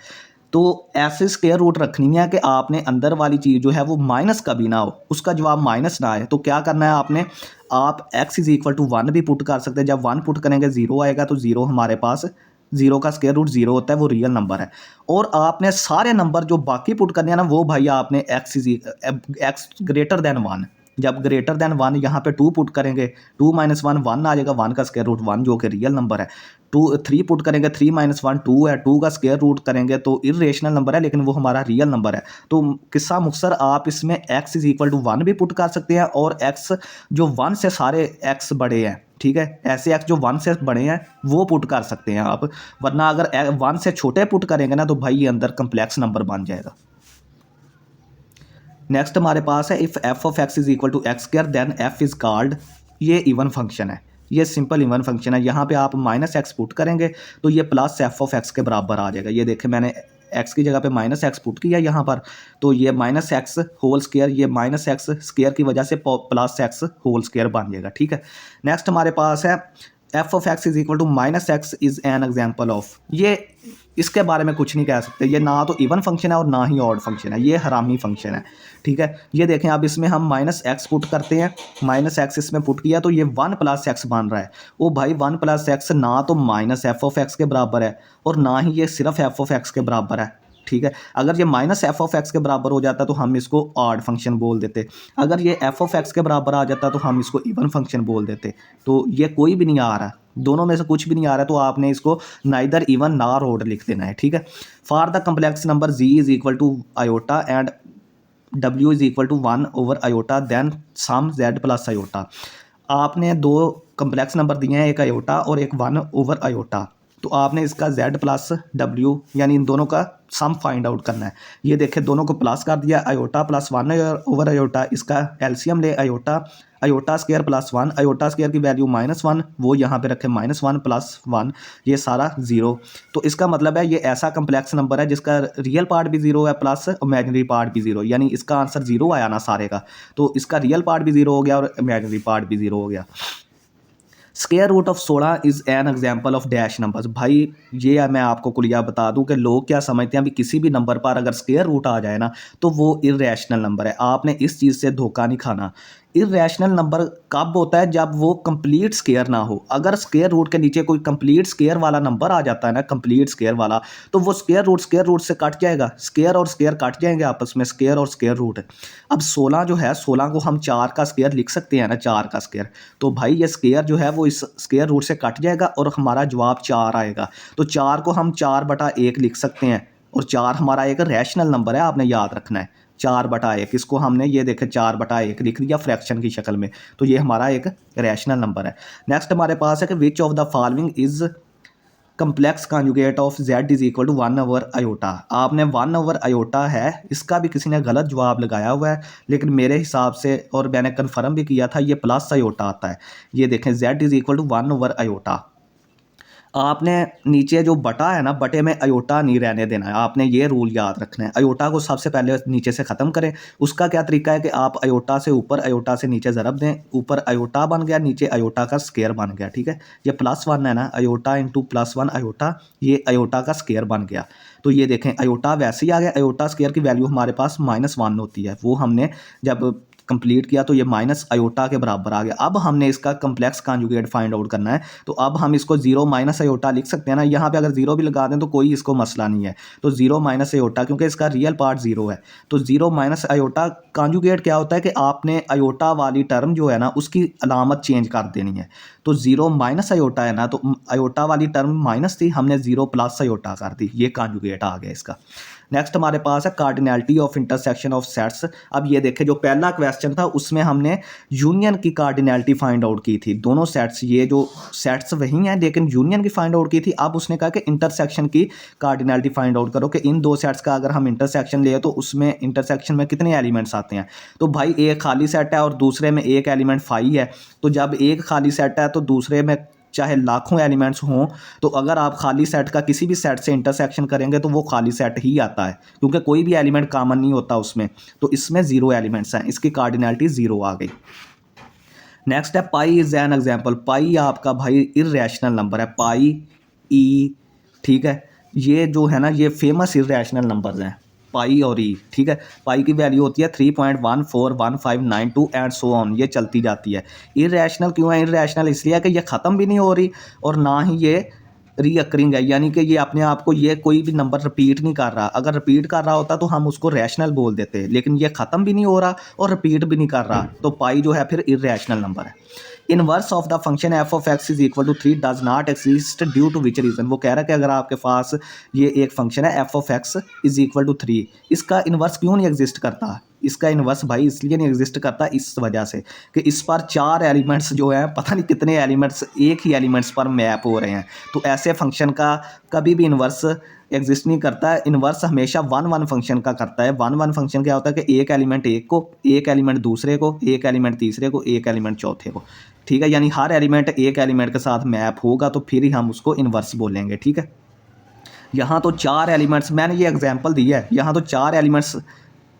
तो ऐसे स्क्वायर रूट रखनी है कि आपने अंदर वाली चीज़ जो है वो माइनस कभी ना हो, उसका जवाब माइनस ना आए। तो क्या करना है आपने, आप x इज़ इक्वल टू 1 भी पुट कर सकते हैं। जब 1 पुट करेंगे ज़ीरो आएगा, तो ज़ीरो हमारे पास, ज़ीरो का स्क्वायर रूट ज़ीरो होता है, वो रियल नंबर है। और आपने सारे नंबर जो बाकी पुट करने हैं ना, वो भाई आपने x ग्रेटर दैन 1, जब ग्रेटर दैन 1 यहाँ पे 2 पुट करेंगे, 2 माइनस 1 1 आ जाएगा, 1 का स्क्वायर रूट 1 जो कि रियल नंबर है। 3 पुट करेंगे, 3 माइनस 1 2 है, 2 का स्क्वायर रूट करेंगे तो इरेशनल नंबर है, लेकिन वो हमारा रियल नंबर है। तो किस्सा मुख्तसर आप इसमें x इज़ इक्वल टू 1 भी पुट कर सकते हैं, और x जो 1 से सारे x बड़े हैं, ठीक है, ऐसे x जो 1 से बड़े हैं वो पुट कर सकते हैं आप। वरना अगर 1 से छोटे पुट करेंगे ना, तो भाई ये अंदर कम्प्लेक्स नंबर बन जाएगा। नेक्स्ट हमारे पास है, if F of x is equal to x square then f is called, ये इवन फंक्शन है, ये सिंपल इवन फंक्शन है। यहाँ पे आप माइनस एक्स पुट करेंगे तो ये प्लस एफ ऑफ एक्स के बराबर आ जाएगा। ये देखें, मैंने एक्स की जगह पे माइनस एक्स पुट किया यहाँ पर, तो ये माइनस एक्स होल स्क्वायर, ये माइनस एक्स स्क्वायर की वजह से प्लस एक्स होल स्क्वायर बन जाएगा, ठीक है। नेक्स्ट हमारे पास है, f of x is equal to minus x is an example of, ये इसके बारे में कुछ नहीं कह सकते, ये ना तो इवन फंक्शन है और ना ही ऑड फंक्शन है, ये हरामी फंक्शन है, ठीक है। ये देखें, अब इसमें हम माइनस एक्स पुट करते हैं, माइनस एक्स इसमें पुट किया तो ये 1 प्लस एक्स बन रहा है। ओ भाई 1 प्लस एक्स ना तो माइनस एफ ऑफ एक्स के बराबर है और ना ही ये सिर्फ एफ ऑफ एक्स के बराबर है, ठीक है। अगर ये माइनस एफ ऑफ एक्स के बराबर हो जाता तो हम इसको ऑड फंक्शन बोल देते, अगर ये एफ ऑफ एक्स के बराबर आ जाता तो हम इसको इवन फंक्शन बोल देते। तो ये कोई भी नहीं आ रहा, दोनों में से कुछ भी नहीं आ रहा, तो आपने इसको नाइदर इवन नॉर ऑड लिख देना है, ठीक है। For the complex number z is equal to iota and w is equal to 1 over iota then sum z plus iota, आपने दो कम्प्लेक्स नंबर दिए हैं, एक आयोटा और एक 1 ओवर आयोटा, तो आपने इसका z प्लस w यानी इन दोनों का सम फाइंड आउट करना है। ये देखें, दोनों को प्लस कर दिया, आयोटा प्लस 1 ओवर आयोटा, इसका एलसीएम ले iota, iota square plus 1, iota square की वैल्यू -1, वो यहाँ पे रखे -1 प्लस 1, ये सारा ज़ीरो। तो इसका मतलब है ये ऐसा कम्प्लेक्स नंबर है जिसका रियल पार्ट भी ज़ीरो है प्लस इमेजिनरी पार्ट भी ज़ीरो, यानी इसका आंसर ज़ीरो आया ना सारे का, तो इसका रियल पार्ट भी ज़ीरो हो गया और इमेजिनरी पार्ट भी ज़ीरो हो गया। Square root of 16 is an example of dash numbers, भाई ये मैं आपको कुलिया बता दूं कि लोग क्या समझते हैं, अभी किसी भी नंबर पर अगर स्क्वायर रूट आ जाए ना तो वो इर्रेशनल नंबर है। आपने इस चीज़ से धोखा नहीं खाना। इर्रेशनल नंबर कब होता है, जब वो कंप्लीट स्क्वायर ना हो। अगर स्क्वायर रूट के नीचे कोई कंप्लीट स्क्वायर वाला नंबर आ जाता है ना, कंप्लीट स्क्वायर वाला, तो वो स्क्वायर रूट से कट जाएगा, स्क्वायर और स्क्वायर कट जाएंगे आपस में, स्क्वायर और स्क्वायर रूट। अब 16 जो है, 16 को हम 4 का स्क्वायर लिख सकते हैं ना, 4 का स्क्वायर, तो भाई ये स्क्वायर जो है वो इस स्क्वायर रूट से कट जाएगा और हमारा जवाब 4 आएगा। तो 4 को हम 4/1 लिख सकते हैं, और 4 हमारा एक रैशनल नंबर है, आपने याद रखना है। 4/1 इसको हमने, ये देखें 4/1 लिख दिया फ्रैक्शन की शक्ल में, तो ये हमारा एक रैशनल नंबर है। नेक्स्ट हमारे पास है कि which of the following is complex conjugate of z is equal to 1 over iota, आपने 1 ओवर आयोटा है, इसका भी किसी ने गलत जवाब लगाया हुआ है, लेकिन मेरे हिसाब से, और मैंने कन्फर्म भी किया था, ये प्लस आयोटा आता है। ये देखें, z is equal to 1 over iota, आपने नीचे जो बटा है ना, बटे में अयोटा नहीं रहने देना है, आपने ये रूल याद रखना है। अयोटा को सबसे पहले नीचे से ख़त्म करें। उसका क्या तरीका है कि आप अयोटा से ऊपर, अयोटा से नीचे ज़रब दें, ऊपर अयोटा बन गया, नीचे अयोटा का स्क्वायर बन गया, ठीक है। ये +1 है ना, अयोटा इंटू +1 अयोटा, ये अयोटा का स्क्वायर बन गया। तो ये देखें, अयोटा वैसे ही आ गया, अयोटा स्क्वायर की वैल्यू हमारे पास -1 होती है, वो हमने जब कंप्लीट किया तो ये माइनस अयोटा के बराबर आ गया। अब हमने इसका कम्प्लेक्स कॉन्जुगेट फाइंड आउट करना है, तो अब हम इसको 0 माइनस अयोटा लिख सकते हैं ना, यहाँ पे अगर 0 भी लगा दें तो कोई इसको मसला नहीं है। तो 0 माइनस अयोटा, क्योंकि इसका रियल पार्ट 0 है, तो 0 माइनस अयोटा। कॉन्जुगेट क्या होता है कि आपने अयोटा वाली टर्म जो है ना उसकी अलामत चेंज कर देनी है। तो 0 माइनस अयोटा है ना, तो अयोटा वाली टर्म माइनस थी, हमने 0 प्लस अयोटा कर दी, ये कॉन्जुगेट आ गया इसका। नेक्स्ट हमारे पास है cardinality of intersection of sets. अब ये देखें, जो पहला क्वेश्चन था उसमें हमने यूनियन की कार्डिनैलिटी फाइंड आउट की थी, दोनों सेट्स, ये जो सेट्स वही हैं लेकिन यूनियन की फाइंड आउट की थी। अब उसने कहा कि इंटरसेक्शन की कार्डिनैलिटी फाइंड आउट करो, कि इन दो सेट्स का अगर हम इंटरसेक्शन ले तो उसमें इंटरसेक्शन में कितने एलिमेंट्स आते हैं। तो भाई एक खाली सेट है और दूसरे में एक एलिमेंट 5 है, तो जब एक खाली सेट है तो दूसरे में चाहे लाखों एलिमेंट्स हों, तो अगर आप खाली सेट का किसी भी सेट से इंटरसेक्शन करेंगे तो वो खाली सेट ही आता है, क्योंकि कोई भी एलिमेंट कॉमन नहीं होता उसमें। तो इसमें 0 एलिमेंट्स हैं, इसकी कार्डिनैलिटी 0 आ गई। नेक्स्ट है पाई इज एन एग्जाम्पल। पाई आपका भाई इर्रेशनल नंबर है, पाई ई, ठीक है, ये जो है ना ये फेमस इरेशनल नंबर्स हैं, पाई और ई, ठीक है। पाई की वैल्यू होती है 3.141592 एंड सो ऑन, ये चलती जाती है। इरेशनल क्यों है? इरेशनल इसलिए है कि ये ख़त्म भी नहीं हो रही और ना ही ये रीअकरिंग है, यानी कि ये अपने आप को ये कोई भी नंबर रिपीट नहीं कर रहा। अगर रिपीट कर रहा होता तो हम उसको रैशनल बोल देते, लेकिन ये ख़त्म भी नहीं हो रहा और रिपीट भी नहीं कर रहा, तो पाई जो है फिर इरेशनल नंबर है। Inverse of the function F of x is equal to 3 does not exist due to which reason. वो कह रहा है कि अगर आपके पास ये एक फंक्शन है f of x is equal to 3, इसका इनवर्स क्यों नहीं एग्जिस्ट करता? इसका इनवर्स भाई इसलिए नहीं एग्जिस्ट करता इस वजह से कि इस पर 4 एलिमेंट्स जो हैं, पता नहीं कितने एलिमेंट्स एक ही एलिमेंट्स पर मैप हो रहे हैं, तो ऐसे फंक्शन का कभी भी इनवर्स एग्जिस्ट नहीं करता है। इनवर्स हमेशा वन वन फंक्शन का करता है। वन वन फंक्शन क्या होता है कि एक एलिमेंट एक को, एक एलिमेंट दूसरे को, एक एलिमेंट तीसरे को, एक एलिमेंट चौथे को, ठीक है। यानी हर एलिमेंट एक एलिमेंट के साथ मैप होगा तो फिर ही हम उसको इनवर्स बोलेंगे, ठीक है। यहाँ तो 4 एलिमेंट्स, मैंने ये एग्जांपल दिया है, यहाँ तो 4 एलिमेंट्स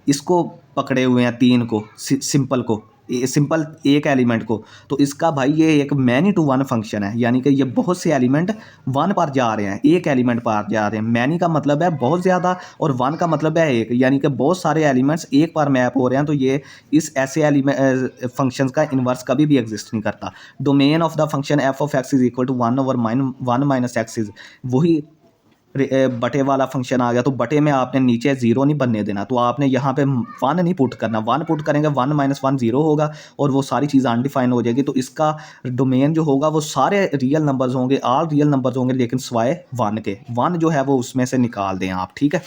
इसको पकड़े हुए हैं, 3 को, सिंपल को, सिंपल एक एलिमेंट को, तो इसका भाई ये एक मैनी टू वन फंक्शन है, यानी कि ये बहुत से एलिमेंट वन पर जा रहे हैं, एक एलिमेंट पर जा रहे हैं। मैनी का मतलब है बहुत ज़्यादा और वन का मतलब है एक, यानी कि बहुत सारे एलिमेंट्स एक बार मैप हो रहे हैं, तो ये इस ऐसे एलिमेंट फंक्शंस का इन्वर्स कभी भी एग्जिस्ट नहीं करता। Domain of the function F of x is equal to 1/1 minus x is, वही बटे वाला फंक्शन आ गया, तो बटे में आपने नीचे 0 नहीं बनने देना, तो आपने यहाँ पे 1 नहीं पुट करना। 1 पुट करेंगे 1 - 1 0 होगा और वो सारी चीज़ अनडिफाइन हो जाएगी। तो इसका डोमेन जो होगा वो सारे रियल नंबर्स होंगे, ऑल रियल नंबर्स होंगे, लेकिन स्वाय 1 के, 1 जो है वो उसमें से निकाल दें आप, ठीक है।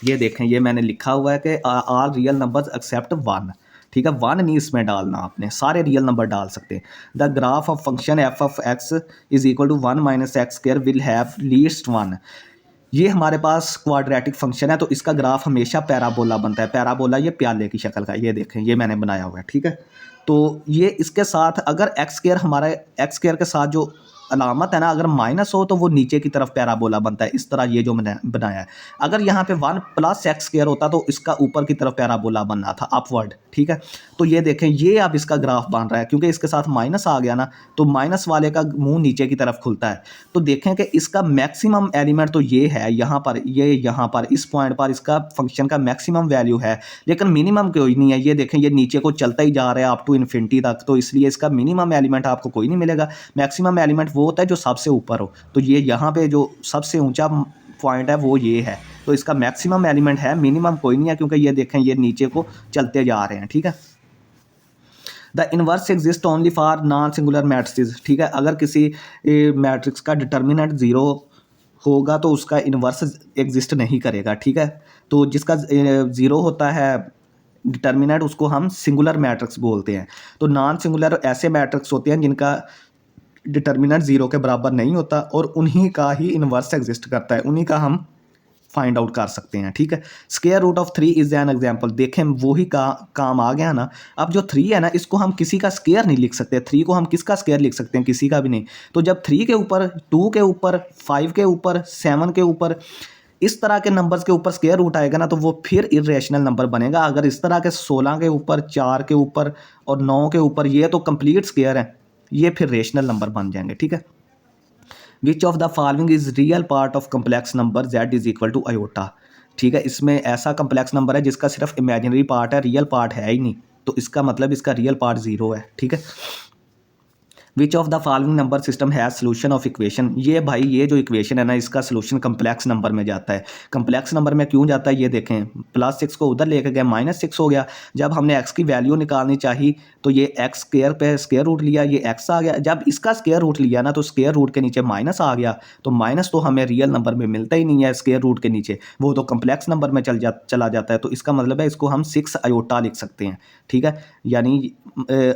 ये देखें, ये मैंने लिखा हुआ है कि ऑल रियल नंबर्स एक्सेप्ट 1, ठीक है। 1 नहीं इसमें डालना, आपने सारे रियल नंबर डाल सकते हैं। The graph of function F of x is equal to 1 - x square will have least 1। ये हमारे पास क्वाड्रेटिक फंक्शन है, तो इसका ग्राफ हमेशा पैराबोला बनता है। पैराबोला ये प्याले की शक्ल का, ये देखें, ये मैंने बनाया हुआ है, ठीक है। तो ये इसके साथ अगर एक्स स्क्वायर, हमारा एक्स स्क्वायर के साथ जो अलामत है ना, अगर माइनस हो तो वो नीचे की तरफ पैराबोला बनता है, इस तरह ये जो मैंने बनाया है। अगर यहाँ पे 1 + एक्स स्क्वायर होता तो इसका ऊपर की तरफ पैराबोला बनना था, अपवर्ड, ठीक है। तो ये देखें, ये अब इसका ग्राफ बन रहा है, क्योंकि इसके साथ माइनस आ गया ना, तो माइनस वाले का मुंह नीचे की तरफ खुलता है। तो देखें कि इसका मैक्सिमम एलिमेंट तो ये है यहाँ पर, ये यहाँ पर इस पॉइंट पर इसका फंक्शन का मैक्सिमम वैल्यू है, लेकिन मिनिमम कोई नहीं है। ये देखें, ये नीचे को चलता ही जा रहा है अप टू इन्फिनिटी तक, तो इसलिए इसका मिनिमम एलिमेंट आपको कोई नहीं मिलेगा। मैक्सिमम एलिमेंट वो होता है जो सबसे ऊपर हो, तो ये यहाँ पे जो सबसे ऊंचा पॉइंट है वो ये है, तो इसका मैक्सिमम एलिमेंट है, मिनिमम कोई नहीं है, क्योंकि ये देखें ये नीचे को चलते जा रहे हैं, ठीक है। The inverse exist only for non singular matrix, ठीक है। अगर किसी मैट्रिक्स का डिटर्मिनेंट 0 होगा तो उसका इनवर्स एग्जिस्ट नहीं करेगा, ठीक है। तो जिसका 0 होता है डिटर्मिनेंट, उसको हम सिंगुलर मैट्रिक्स बोलते हैं। तो नॉन सिंगुलर ऐसे मैट्रिक्स होते हैं जिनका डिटर्मिनेंट 0 के बराबर नहीं होता और उन्हीं का ही इनवर्स एग्जिस्ट करता है, उन्हीं का हम फाइंड आउट कर सकते हैं, ठीक है। Square root of 3 is an example, देखें वही काम आ गया ना। अब जो 3 है ना, इसको हम किसी का स्क्वायर नहीं लिख सकते। 3 को हम किसका स्क्वायर लिख सकते हैं? किसी का भी नहीं। तो जब 3 के ऊपर, 2 के ऊपर, 5 के ऊपर, 7 के ऊपर, इस तरह के नंबर्स के ऊपर स्क्वायर रूट आएगा ना, तो वो फिर इरेशनल नंबर बनेगा। अगर इस तरह के 16 के ऊपर, 4 के ऊपर और 9 के ऊपर, ये तो कंप्लीट स्क्वायर है, ये फिर रेशनल नंबर बन जाएंगे, ठीक है। Which of the following is real part of complex number z is equal to iota, ठीक है। इसमें ऐसा कम्प्लेक्स नंबर है जिसका सिर्फ इमेजिनरी पार्ट है, रियल पार्ट है ही नहीं, तो इसका मतलब इसका रियल पार्ट 0 है, ठीक है। Which of the following number system has solution of equation, ये भाई ये जो इक्वेशन है ना, इसका सोल्यूशन कम्प्लेक्स नंबर में जाता है। कम्प्लेक्स नंबर में क्यों जाता है ये देखें, +6 को उधर लेके गए, -6 हो गया। जब हमने x की वैल्यू निकालनी चाहिए तो ये x स्क्वायर पे स्क्वायर रूट लिया, ये x आ गया। जब इसका स्क्वायर रूट लिया ना, तो स्क्वायर रूट के नीचे माइनस आ गया, तो माइनस तो हमें रियल नंबर में मिलता ही नहीं है स्क्वायर रूट के नीचे, वो तो कम्प्लेक्स नंबर में चला जाता है। तो इसका मतलब है इसको हम 6 आयोटा लिख सकते हैं, ठीक है। यानी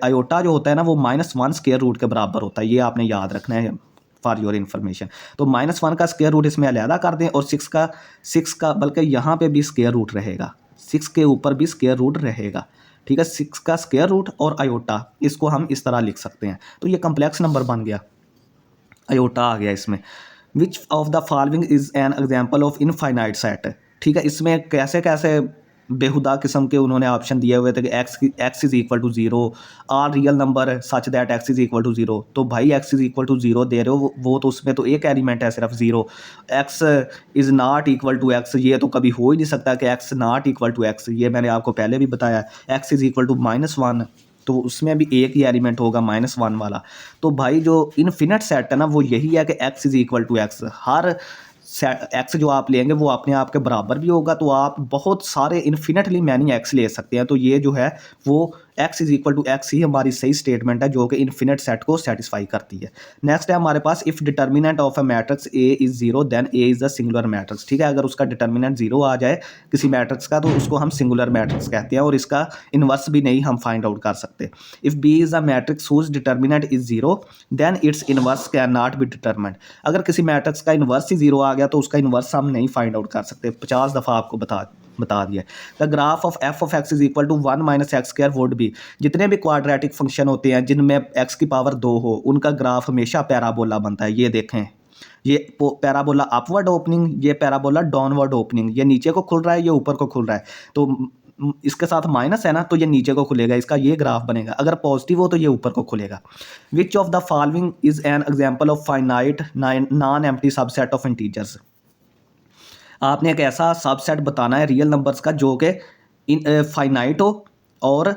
आयोटा जो होता है ना, वो -1 स्क्वायर रूट के बराबर होता है, ये आपने याद रखना है फॉर योर इन्फॉर्मेशन। तो -1 का स्क्वायर रूट इसमें अलहदा कर दें और 6 का बल्कि यहाँ पे भी स्क्वायर रूट रहेगा, 6 के ऊपर भी स्क्वायर रूट रहेगा, ठीक है। 6 का स्क्वायर रूट और आयोटा, इसको हम इस तरह लिख सकते हैं। तो ये कम्प्लेक्स नंबर बन गया, आयोटा आ गया इसमें। विच of the following is an example of infinite set, ठीक है। इसमें कैसे कैसे बेहुदा किस्म के उन्होंने ऑप्शन दिए हुए थे कि x is equal to zero, R real number such that x is equal to zero. तो भाई X is equal to zero दे रहे हो, वो तो उसमें तो एक एलिमेंट है सिर्फ zero. X is not equal to x, ये तो कभी हो ही नहीं सकता कि x not equal to x, ये मैंने आपको पहले भी बताया। एक्स इज़ इक्वल टू -1, तो उसमें भी एक ही एलिमेंट होगा -1 वाला। तो भाई जो इनफिनिट सेट है ना वो यही है कि x is equal to x. हर एक्स जो आप लेंगे वो अपने आप के बराबर भी होगा, तो आप बहुत सारे इन्फिनेटली मैनी एक्स ले सकते हैं। तो ये जो है वो X is equal to X ही हमारी सही स्टेटमेंट है जो कि इन्फिनेट सेट को सेटिस्फाई करती है। नेक्स्ट है हमारे पास, if determinant of a matrix A is zero then A is a singular matrix. ठीक है, अगर उसका डिटर्मिनेंट जीरो आ जाए किसी मैट्रिक्स का तो उसको हम सिंगुलर मैट्रिक्स कहते हैं और इसका इन्वर्स भी नहीं हम फाइंड आउट कर सकते। If B is a matrix whose determinant is zero then its inverse can not be determinant. अगर किसी मैट्रिक्स का इन्वर्स ही जीरो आ गया तो उसका इन्वर्स हम नहीं फाइंड आउट कर सकते। 50 दफ़ा आपको बता दिया। The graph of f of x is equal to 1 minus x square would be. जितने भी क्वाड्रेटिक फंक्शन होते हैं जिनमें एक्स की पावर 2 हो उनका ग्राफ हमेशा पैराबोला बनता है। ये देखें, ये पैराबोला अपवर्ड ओपनिंग, ये पैराबोला डाउनवर्ड ओपनिंग, ये नीचे को खुल रहा है, ये ऊपर को खुल रहा है। तो इसके साथ माइनस है ना तो ये नीचे को खुलेगा, इसका ये ग्राफ बनेगा। अगर पॉजिटिव हो तो ये ऊपर को खुलेगा। विच of the following is an example of finite non empty subset of integers. आपने एक ऐसा सबसेट बताना है रियल नंबर्स का जो कि फाइनाइट हो और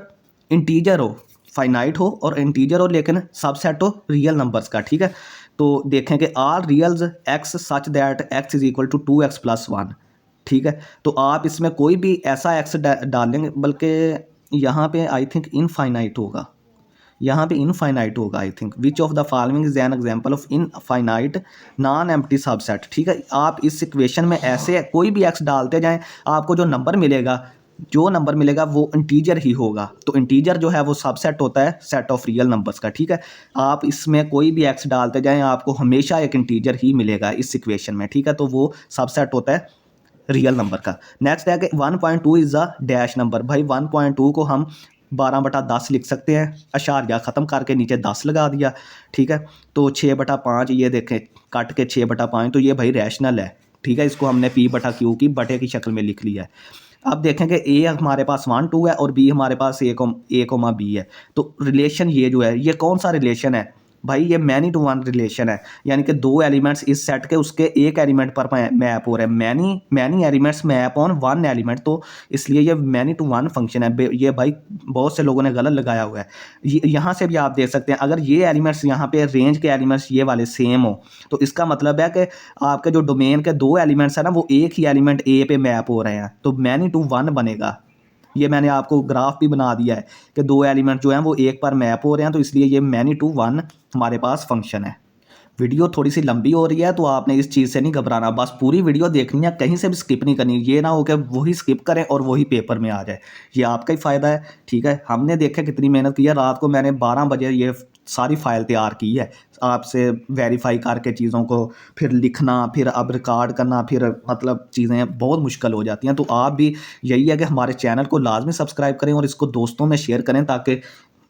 इंटीजर हो, फाइनाइट हो और इंटीजर हो लेकिन सबसेट हो रियल नंबर्स का। ठीक है, तो देखें कि R reals X such that X is equal to 2x + 1। ठीक है, तो आप इसमें कोई भी ऐसा एक्स डालेंगे, बल्कि यहाँ पे आई थिंक इनफाइनाइट होगा, यहाँ पे इनफाइनाइट होगा I think. Which of the following is an example of infinite non empty subset. ठीक है, आप इस इक्वेशन में ऐसे कोई भी एक्स डालते जाएं, आपको जो नंबर मिलेगा वो इंटीजर ही होगा। तो इंटीजर जो है वो सबसेट होता है सेट ऑफ रियल नंबर्स का। ठीक है, आप इसमें कोई भी एक्स डालते जाएं आपको हमेशा एक इंटीजर ही मिलेगा इस इक्वेशन में। ठीक है, तो वो सबसेट होता है रियल नंबर का। नेक्स्ट है कि 1.2 इज़ अ डैश नंबर। भाई 1.2 को हम 12/10 लिख सकते हैं, अशारिया ख़त्म करके नीचे 10 लगा दिया। ठीक है, तो 6/5 ये देखें काट के 6/5, तो ये भाई रैशनल है। ठीक है, इसको हमने P/Q की बटे की शक्ल में लिख लिया है। अब देखें कि ए हमारे पास 1 2 है और बी हमारे पास ए, बी है। तो रिलेशन ये जो है ये कौन सा रिलेशन है भाई, ये मैनी टू वन रिलेशन है। यानी कि दो एलिमेंट्स इस सेट के उसके एक एलिमेंट पर मैप हो रहे हैं। Many elements map on one element, तो इसलिए ये मैनी टू वन फंक्शन है। ये भाई बहुत से लोगों ने गलत लगाया हुआ है। यहाँ से भी आप देख सकते हैं, अगर ये एलिमेंट्स यहाँ पे रेंज के एलिमेंट्स ये वाले सेम हो तो इसका मतलब है कि आपके जो डोमेन के दो एलिमेंट्स हैं ना वो एक ही एलिमेंट ए पे मैप हो रहे हैं, तो मैनी टू वन बनेगा। ये मैंने आपको ग्राफ भी बना दिया है कि दो एलिमेंट जो हैं वो एक पर मैप हो रहे हैं, तो इसलिए ये मैनी टू वन हमारे पास फंक्शन है। वीडियो थोड़ी सी लंबी हो रही है तो आपने इस चीज़ से नहीं घबराना, बस पूरी वीडियो देखनी है, कहीं से भी स्किप नहीं करनी। ये ना हो कि वही स्किप करें और वही पेपर में आ जाए, ये आपका ही फ़ायदा है। ठीक है, हमने देखा कितनी मेहनत की है, रात को मैंने 12 बजे ये सारी फाइल तैयार की है आपसे वेरीफाई करके चीज़ों को, फिर लिखना, फिर अब रिकॉर्ड करना, फिर मतलब चीज़ें बहुत मुश्किल हो जाती हैं। तो आप भी यही है कि हमारे चैनल को लाजमी सब्सक्राइब करें और इसको दोस्तों में शेयर करें ताकि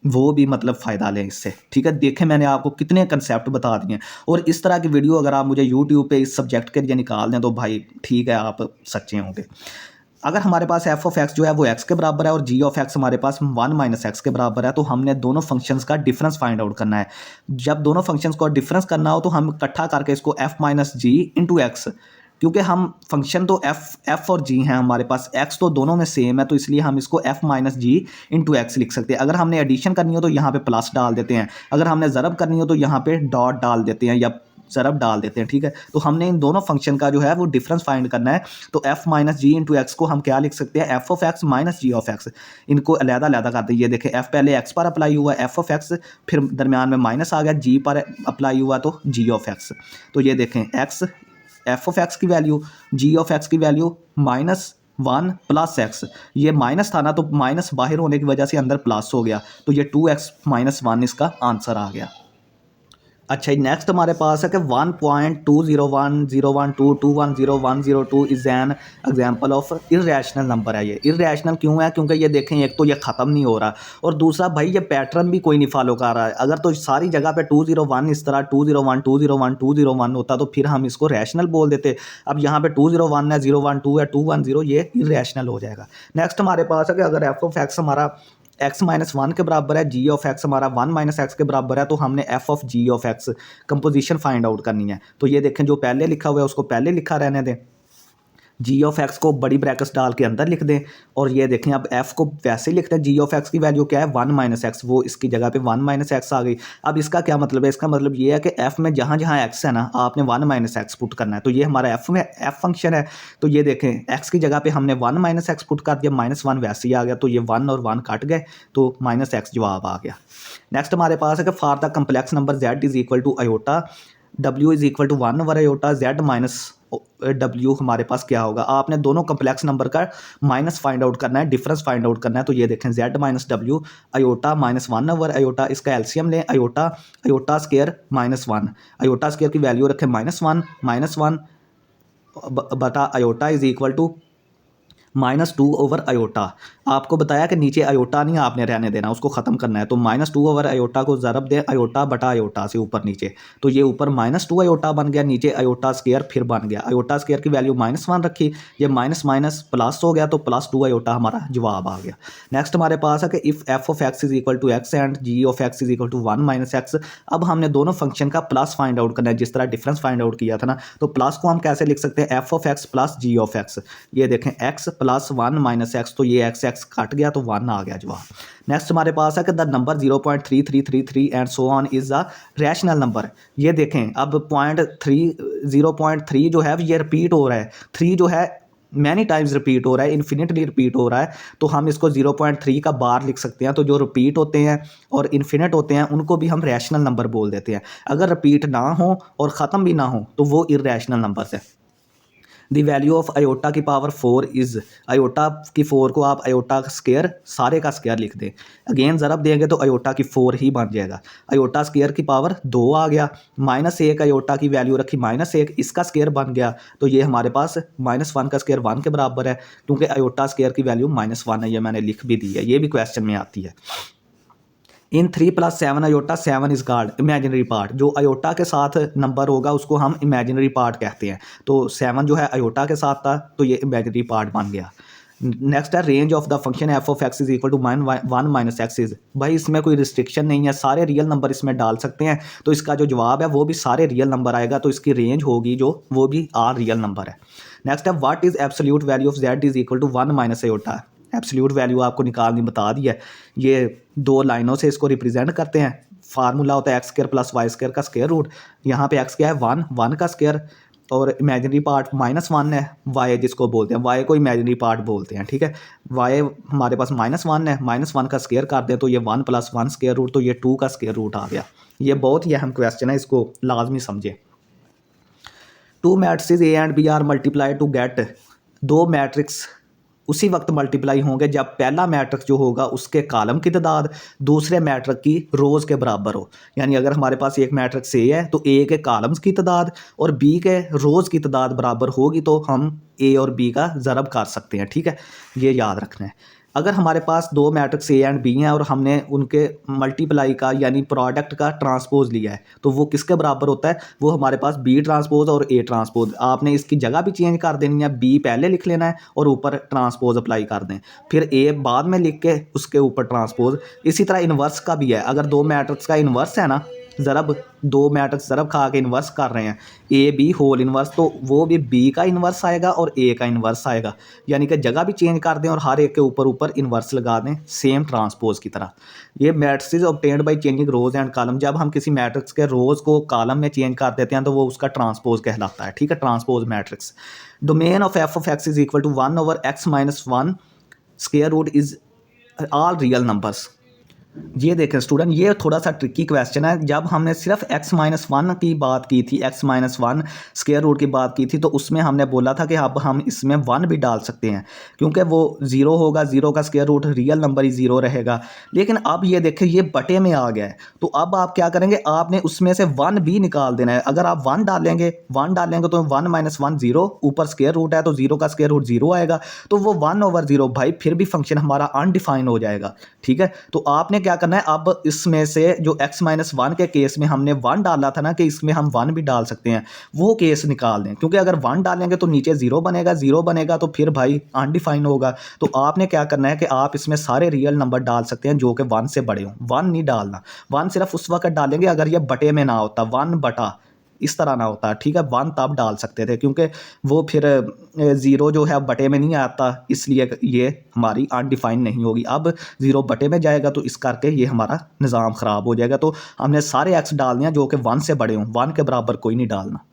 वो भी मतलब फ़ायदा लें इससे। ठीक है, देखें मैंने आपको कितने कंसेप्ट बता दिए हैं, और इस तरह की वीडियो अगर आप मुझे यूट्यूब पे इस सब्जेक्ट के लिए निकाल दें तो भाई ठीक है, आप सच्चे होंगे। अगर हमारे पास एफ ऑफ एक्स जो है वो एक्स के बराबर है और जी ऑफ एक्स हमारे पास 1 माइनस एक्स के बराबर है, तो हमने दोनों फंक्शंस का डिफरेंस फाइंड आउट करना है। जब दोनों फंक्शंस को डिफरेंस करना हो तो हम इकट्ठा करके इसको F minus g into x, क्योंकि हम फंक्शन तो एफ और जी हैं हमारे पास, एक्स तो दोनों में सेम है, तो इसलिए हम इसको F minus g into x लिख सकते हैं। अगर हमने एडिशन करनी हो तो यहाँ पे प्लस डाल देते हैं, अगर हमने ज़रब करनी हो तो यहाँ पे डॉट डाल देते हैं या ज़रब डाल देते हैं। ठीक है, तो हमने इन दोनों फंक्शन का जो है वो डिफरेंस फाइंड करना है। तो f minus g into x को हम क्या लिख सकते हैं, f of x minus g of x. इनको अलहदा अलहदा करते हैं। ये देखें, एफ पहले एक्स पर अप्लाई हुआ एफ ऑफ एक्स, फिर दरमियान में माइनस आ गया, जी पर अप्लाई हुआ तो जी ऑफ एक्स। तो ये देखें एक्स एफ ऑफ एक्स की वैल्यू, जी ऑफ एक्स की वैल्यू -1 प्लस एक्स, ये माइनस था ना तो माइनस बाहर होने की वजह से अंदर प्लस हो गया, तो ये 2x - 1 इसका आंसर आ गया। अच्छा, नेक्स्ट हमारे पास है कि 1.2010122101002 is an example of irrational number है। ये इरेशनल क्यों है? क्योंकि ये देखें, एक तो ये ख़त्म नहीं हो रहा, और दूसरा भाई ये पैटर्न भी कोई नहीं फॉलो कर रहा है। अगर तो सारी जगह पे 201 इस तरह 201 201 201 होता तो फिर हम इसको रैशनल बोल देते। अब यहाँ पे 201 है, 012 है, 210, ये इरेशनल हो जाएगा। नेक्स्ट हमारे पास है कि अगर एफ ऑफ एक्स हमारा x माइनस वन के बराबर है, जी ऑफ एक्स हमारा 1 माइनस एक्स के बराबर है, तो हमने f of g of x composition find out करनी है। तो ये देखें, जो पहले लिखा हुआ है उसको पहले लिखा रहने दें, जी ऑफ एक्स को बड़ी ब्रैकेट्स डाल के अंदर लिख दें, और ये देखें अब एफ को वैसे ही लिखते हैं। जी ऑफ एक्स की वैल्यू क्या है? 1 माइनस एक्स, वो इसकी जगह पे 1 माइनस एक्स आ गई। अब इसका क्या मतलब है? इसका मतलब ये है कि एफ में जहाँ जहाँ एक्स है ना, आपने 1 माइनस एक्स पुट करना है। तो ये हमारा एफ में एफ फंक्शन है। तो ये देखें, एक्स की जगह पे हमने 1 माइनस एक्स पुट कर दिया, -1 वैसे ही आ गया, तो ये 1 और 1 कट गए, तो माइनस एक्स जवाब आ गया। नेक्स्ट हमारे पास है कि for the complex number z is equal to iota, w is equal to 1 over iota, z minus w हमारे पास क्या होगा? आपने दोनों कम्प्लेक्स नंबर का माइनस फाइंड आउट करना है, डिफरेंस फाइंड आउट करना है। तो ये देखें, z माइनस डब्ल्यू आयोटा -1 ओवर आयोटा, इसका एलसीएम लें, iota iota square -1, iota square की वैल्यू रखें -1 बटा iota is equal to -2 over iota. आपको बताया कि नीचे आयोटा नहीं आपने रहने देना, उसको ख़त्म करना है। तो -2 ओवर आयोटा को ज़रब दे आयोटा बटा आयोटा से ऊपर नीचे, तो ये ऊपर -2 आयोटा बन गया, नीचे आयोटा स्केयर फिर बन गया। आयोटा स्केयर की वैल्यू -1 रखी, ये माइनस माइनस प्लस हो गया, तो +2 आयोटा हमारा जवाब आ गया। नेक्स्ट हमारे पास है कि if F of x is equal to x and ji of x is equal to 1 minus x. अब हमने दोनों फंक्शन का प्लस फाइंड आउट करना है, जिस तरह डिफरेंस फाइंड आउट किया था ना। तो प्लस को हम कैसे लिख सकते हैं? F of x plus g of x. ये देखें, एक्स प्लस 1 माइनस एक्स, तो ये एक्स एक्स कट गया, तो 1 आ गया जवाब। नेक्स्ट हमारे पास है कि the number 0.3333 and so on is a rational number. ये देखें, अब 0.3 जो है ये रिपीट हो रहा है, 3 जो है मैनी टाइम्स रिपीट हो रहा है, इन्फिनिटली रिपीट हो रहा है। तो हम इसको 0.3 का बार लिख सकते हैं। तो जो रिपीट होते हैं और इन्फिनिट होते हैं उनको भी हम रैशनल नंबर बोल देते हैं। अगर रिपीट ना हो और ख़त्म भी ना हो तो वो इरेशनल नंबर्स है। द वैल्यू ऑफ आयोटा की पावर 4 इज़, आयोटा की 4 को आप आयोटा स्केयर सारे का स्केयर लिख दें। अगेन ज़रब देंगे तो आयोटा की 4 ही बन जाएगा। आयोटा स्केयर की पावर 2 आ गया, -1 आयोटा की वैल्यू रखी -1, इसका स्केयर बन गया। तो ये हमारे पास -1 का स्केयर 1 के बराबर है, क्योंकि आयोटा स्केयर की वैल्यू -1 है। ये मैंने लिख भी दी है, ये भी क्वेश्चन में आती है। इन 3 + 7 iota 7 is called imaginary part. जो आयोटा के साथ नंबर होगा उसको हम इमेजिनरी पार्ट कहते हैं। तो 7 जो है आयोटा के साथ था, तो ये इमेजिनरी पार्ट बन गया। नेक्स्ट है range of the function F of x is equal to 1 minus x is. भाई इसमें कोई रिस्ट्रिक्शन नहीं है, सारे रियल नंबर इसमें डाल सकते हैं। तो इसका जो जवाब है वो भी सारे रियल नंबर आएगा, तो इसकी रेंज होगी जो वो भी आर रियल नंबर है। नेक्स्ट है what is absolute value of z is equal to 1 minus iota. Absolute value आपको निकालनी बता दी है। ये 2 लाइनों से इसको रिप्रेजेंट करते हैं। फार्मूला होता है x square plus y square का स्क्वायर रूट। यहाँ पे एक्स क्या है? 1 का स्क्वायर, और इमेजिनरी पार्ट -1 है, वाई जिसको बोलते हैं, वाई को इमेजिनरी पार्ट बोलते हैं। ठीक है, वाई हमारे पास -1 है, -1 का स्क्वायर कर दें तो ये 1 + 1 स्क्वायर रूट, तो ये 2 का स्क्वायर रूट आ गया। ये बहुत ही अहम क्वेश्चन है, इसको लाजमी समझें। 2 matrices A and B are multiply to get. 2 matrix उसी वक्त मल्टीप्लाई होंगे जब पहला मैट्रिक्स जो होगा उसके कॉलम की तादाद दूसरे मैट्रिक्स की रोज़ के बराबर हो। यानी अगर हमारे पास एक मैट्रिक्स ए है तो ए के कॉलम्स की तादाद और बी के रोज़ की तादाद बराबर होगी, तो हम ए और बी का ज़रब कर सकते हैं। ठीक है, ये याद रखना है। अगर हमारे पास 2 मैट्रिक्स ए एंड बी हैं और हमने उनके मल्टीप्लाई का यानी प्रोडक्ट का ट्रांसपोज लिया है, तो वो किसके बराबर होता है? वो हमारे पास बी ट्रांसपोज और ए ट्रांसपोज। आपने इसकी जगह भी चेंज कर देनी है, बी पहले लिख लेना है और ऊपर ट्रांसपोज अप्लाई कर दें, फिर ए बाद में लिख के उसके ऊपर ट्रांसपोज। इसी तरह इन्वर्स का भी है। अगर 2 मैट्रिक्स का इन्वर्स है ना, ज़रब 2 मैट्रिक्स ज़रब खा के इन्वर्स कर रहे हैं, ए बी होल इन्वर्स, तो वो भी बी का इन्वर्स आएगा और ए का इन्वर्स आएगा। यानी कि जगह भी चेंज कर दें और हर एक के ऊपर ऊपर इन्वर्स लगा दें, सेम ट्रांसपोज की तरह। ये matrices obtained by changing rows and column. जब हम किसी मैट्रिक्स के रोज़ को कॉलम में चेंज कर देते हैं तो वो उसका ट्रांसपोज कहलाता है। ठीक है, transpose matrix. Domain of f of x is equal to 1 over x - 1 square root is all real numbers. ये देखें स्टूडेंट, ये थोड़ा सा ट्रिकी क्वेश्चन है। जब हमने सिर्फ x-1 की बात की थी, x-1 स्क्वायर रूट की बात की थी, तो उसमें हमने बोला था कि अब हम इसमें 1 भी डाल सकते हैं क्योंकि वो 0 होगा, 0 का स्क्वायर रूट रियल नंबर ही 0 रहेगा। लेकिन अब ये देखें ये बटे में आ गया है, तो अब आप क्या करेंगे, आपने उसमें से 1 भी निकाल देना है। अगर आप 1 डालेंगे तो 1 - 1 0, ऊपर स्क्वायर रूट है तो 0 का स्क्वायर रूट 0 आएगा, तो वो 1/0 भाई फिर भी फंक्शन हमारा अनडिफाइन हो जाएगा। ठीक है, तो आपने क्या करना है, अब इसमें से जो x-1 के केस में हमने 1 डाला था ना कि इसमें हम 1 भी डाल सकते हैं, वो केस निकाल दें, क्योंकि अगर 1 डालेंगे तो नीचे 0 बनेगा, 0 बनेगा तो फिर भाई अनडिफाइन होगा। तो आपने क्या करना है कि आप इसमें सारे रियल नंबर डाल सकते हैं जो कि 1 से बड़े हों। 1 नहीं डालना, 1 सिर्फ उस वक्त डालेंगे अगर ये बटे में ना होता, 1 बटा इस तरह ना होता। ठीक है, 1 तब डाल सकते थे क्योंकि वो फिर 0 जो है बटे में नहीं आता, इसलिए ये हमारी अनडिफाइंड नहीं होगी। अब 0 बटे में जाएगा तो इस करके ये हमारा निज़ाम ख़राब हो जाएगा। तो हमने सारे एक्स डालने हैं जो कि 1 से बड़े हों, 1 के बराबर कोई नहीं डालना।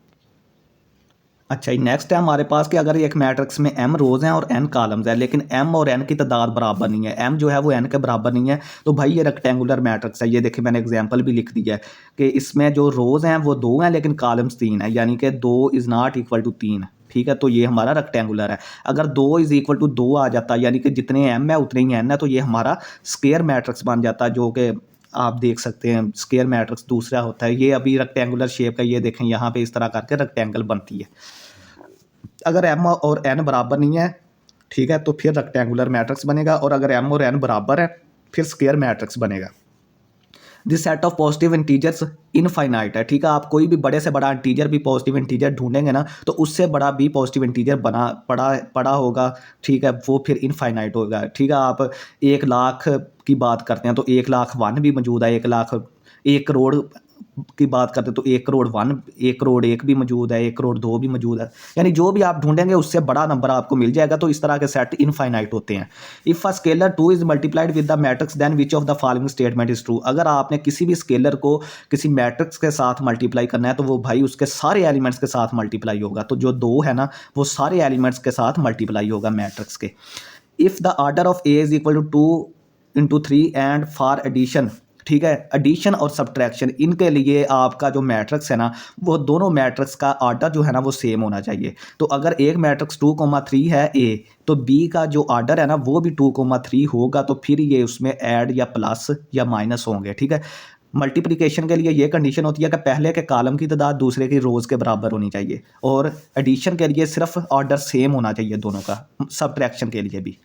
अच्छा जी, नेक्स्ट है हमारे पास कि अगर एक मैट्रिक्स में m रोज़ हैं और n कॉलम्स हैं, लेकिन m और n की तादाद बराबर नहीं है, m जो है वो n के बराबर नहीं है, तो भाई ये रेक्टेंगुलर मैट्रिक्स है। ये देखिए मैंने एग्जांपल भी लिख दिया है कि इसमें जो रोज़ हैं वो 2 हैं लेकिन कॉलम्स 3 है, यानी कि 2 इज़ नॉट इक्वल टू 3। ठीक है, तो ये हमारा रेक्टेंगुलर है। अगर 2 इज़ इक्वल टू 2 आ जाता, यानी कि जितने m है उतने ही n है, तो ये हमारा स्क्वायर मैट्रिक्स बन जाता, जो कि आप देख सकते हैं स्क्वायर मैट्रिक्स दूसरा होता है। ये अभी रेक्टेंगुलर शेप का, ये देखें यहाँ पे इस तरह करके रेक्टेंगल बनती है। अगर m और n बराबर नहीं है, ठीक है, तो फिर रेक्टेंगुलर मैट्रिक्स बनेगा, और अगर m और n बराबर है फिर स्क्वायर मैट्रिक्स बनेगा। This set of positive integers infinite है। ठीक है, आप कोई भी बड़े से बड़ा इंटीजर भी पॉजिटिव इंटीजर ढूंढेंगे ना, तो उससे बड़ा भी पॉजिटिव इंटीजर पड़ा होगा। ठीक है, वो फिर इनफाइनाइट होगा। ठीक है, आप 1,00,000 की बात करते हैं तो 1,00,001 भी मौजूद है, 1 करोड़ की बात करते हैं तो 1 करोड़ 1, 1 करोड़ 1 भी मौजूद है, 1 करोड़ 2 भी मौजूद है, यानी जो भी आप ढूंढेंगे उससे बड़ा नंबर आपको मिल जाएगा। तो इस तरह के सेट इनफाइनाइट होते हैं। If a scalar 2 is multiplied with the matrix then which of the following statement is true. अगर आपने किसी भी स्केलर को किसी मैट्रिक्स के साथ मल्टीप्लाई करना है तो वो भाई उसके सारे एलिमेंट्स के साथ मल्टीप्लाई होगा। तो जो 2 है ना वो सारे एलिमेंट्स के साथ मल्टीप्लाई होगा मैट्रिक्स के। If the order of A is equal to 2 × 3 and for addition, ठीक है, एडिशन और सब्ट्रैक्शन, इनके लिए आपका जो मैट्रिक्स है ना वो दोनों मैट्रिक्स का ऑर्डर जो है ना वो सेम होना चाहिए। तो अगर एक मैट्रिक्स 2,3 है ए, तो बी का जो ऑर्डर है ना वो भी 2,3 होगा, तो फिर ये उसमें ऐड या प्लस या माइनस होंगे। ठीक है, मल्टीप्लिकेशन के लिए ये कंडीशन होती है कि पहले के कॉलम की तादाद दूसरे की रोज़ के बराबर होनी चाहिए, और एडिशन के लिए सिर्फ ऑर्डर सेम होना चाहिए दोनों का, सब्ट्रैक्शन के लिए भी।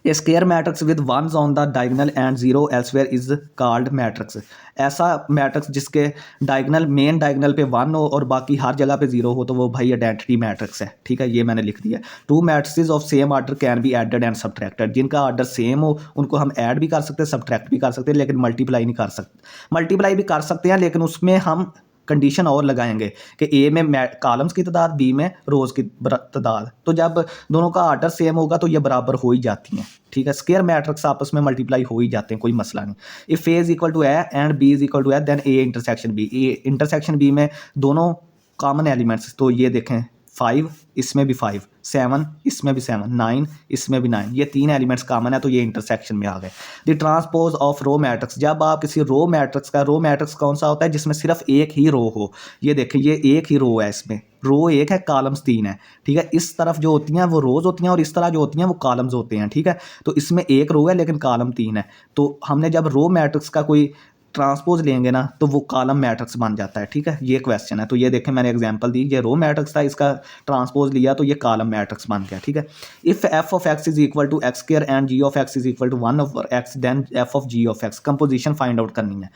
A square matrix with ones on the diagonal and 0 elsewhere is called matrix. ऐसा मैट्रिक्स जिसके डायगोनल, मेन डायगोनल पे 1 हो और बाकी हर जगह पे 0 हो, तो वो भाई आइडेंटिटी मैट्रिक्स है। ठीक है, ये मैंने लिख दिया। 2 matrices of same order can be added and subtracted. जिनका ऑर्डर सेम हो उनको हम ऐड भी कर सकते हैं, सब्ट्रैक्ट भी कर सकते हैं, लेकिन मल्टीप्लाई नहीं कर सकते। मल्टीप्लाई भी कर सकते हैं लेकिन उसमें हम कंडीशन और लगाएंगे कि ए में कॉलम्स की तादाद, बी में रोज़ की तादाद। तो जब दोनों का ऑर्डर सेम होगा तो ये बराबर हो ही जाती हैं। ठीक है, स्क्वायर मैट्रिक्स आपस में मल्टीप्लाई हो ही जाते हैं, कोई मसला नहीं। If A is equal to A and B is equal to A then A intersection B. A intersection B में दोनों कॉमन एलिमेंट्स, तो ये देखें 5 इसमें भी 5, 7 इसमें भी 7, 9 इसमें भी 9, ये 3 एलिमेंट्स कॉमन है, तो ये इंटरसेक्शन में आ गए। The transpose of row matrix, जब आप किसी रो मैट्रिक्स का, रो मैट्रिक्स कौन सा होता है जिसमें सिर्फ एक ही रो हो। ये देखें ये एक ही रो है, इसमें रो एक है, कॉलम्स 3 है। ठीक है, इस तरफ जो होती हैं वो रोज़ होती हैं और इस तरह जो होती हैं वो कॉलम्स होते हैं। ठीक है, तो इसमें एक रो है लेकिन कॉलम 3 है। तो हमने जब रो मैट्रिक्स का कोई ट्रांसपोज लेंगे ना तो वो कॉलम मैट्रिक्स बन जाता है। ठीक है, ये क्वेश्चन है। तो ये देखें मैंने एग्जांपल दी, ये रो मैट्रिक्स था, इसका ट्रांसपोज लिया तो ये कॉलम मैट्रिक्स बन गया। ठीक है, if F of x is equal to x square and ji of x is equal to 1/x then f of g of x. Composition find out करनी है।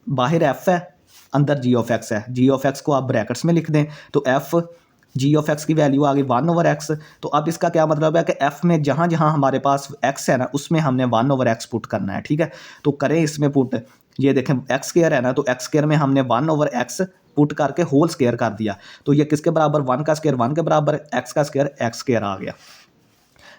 बाहर एफ है, अंदर जी ऑफ एक्स है। जी ऑफ एक्स को आप ब्रैकेट्स में लिख दें तो एफ जी ऑफ एक्स की वैल्यू आ गई 1/x। तो अब इसका क्या मतलब है कि एफ में जहाँ जहाँ हमारे पास एक्स है ना उसमें हमने 1/x पुट करना है। ठीक है, तो करें इसमें पुट। ये देखें एक्स स्क्वायर है ना, तो एक्स स्क्वायर में हमने 1/x पुट करके होल स्क्वायर कर दिया, तो ये किसके बराबर, 1 का स्क्वायर 1 के बराबर, एक्स का स्क्वायर एक्स स्क्वायर आ गया।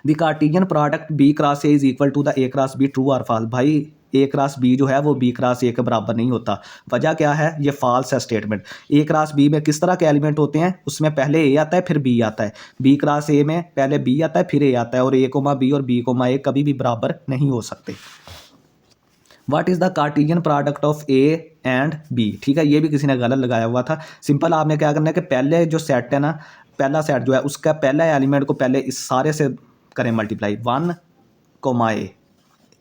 The Cartesian product B cross A is equal to the A cross B, true और फॉल्स। भाई ए क्रॉस बी जो है वो बी क्रॉस ए के बराबर नहीं होता। वजह क्या है, ये फॉल्स है स्टेटमेंट। ए क्रॉस बी में किस तरह के एलिमेंट होते हैं, उसमें पहले ए आता है फिर बी आता है। बी क्रॉस ए में पहले बी आता है फिर ए आता है, और ए कोमा बी और बी कोमा ए कभी भी बराबर नहीं हो सकते। What is the Cartesian product of A and B. ठीक है, ये भी किसी ने गलत लगाया हुआ था। सिंपल आपने क्या करना है कि पहले जो सेट है ना, पहला सेट जो है उसका पहला एलिमेंट को पहले इस सारे से करें मल्टीप्लाई। 1 कोमा ए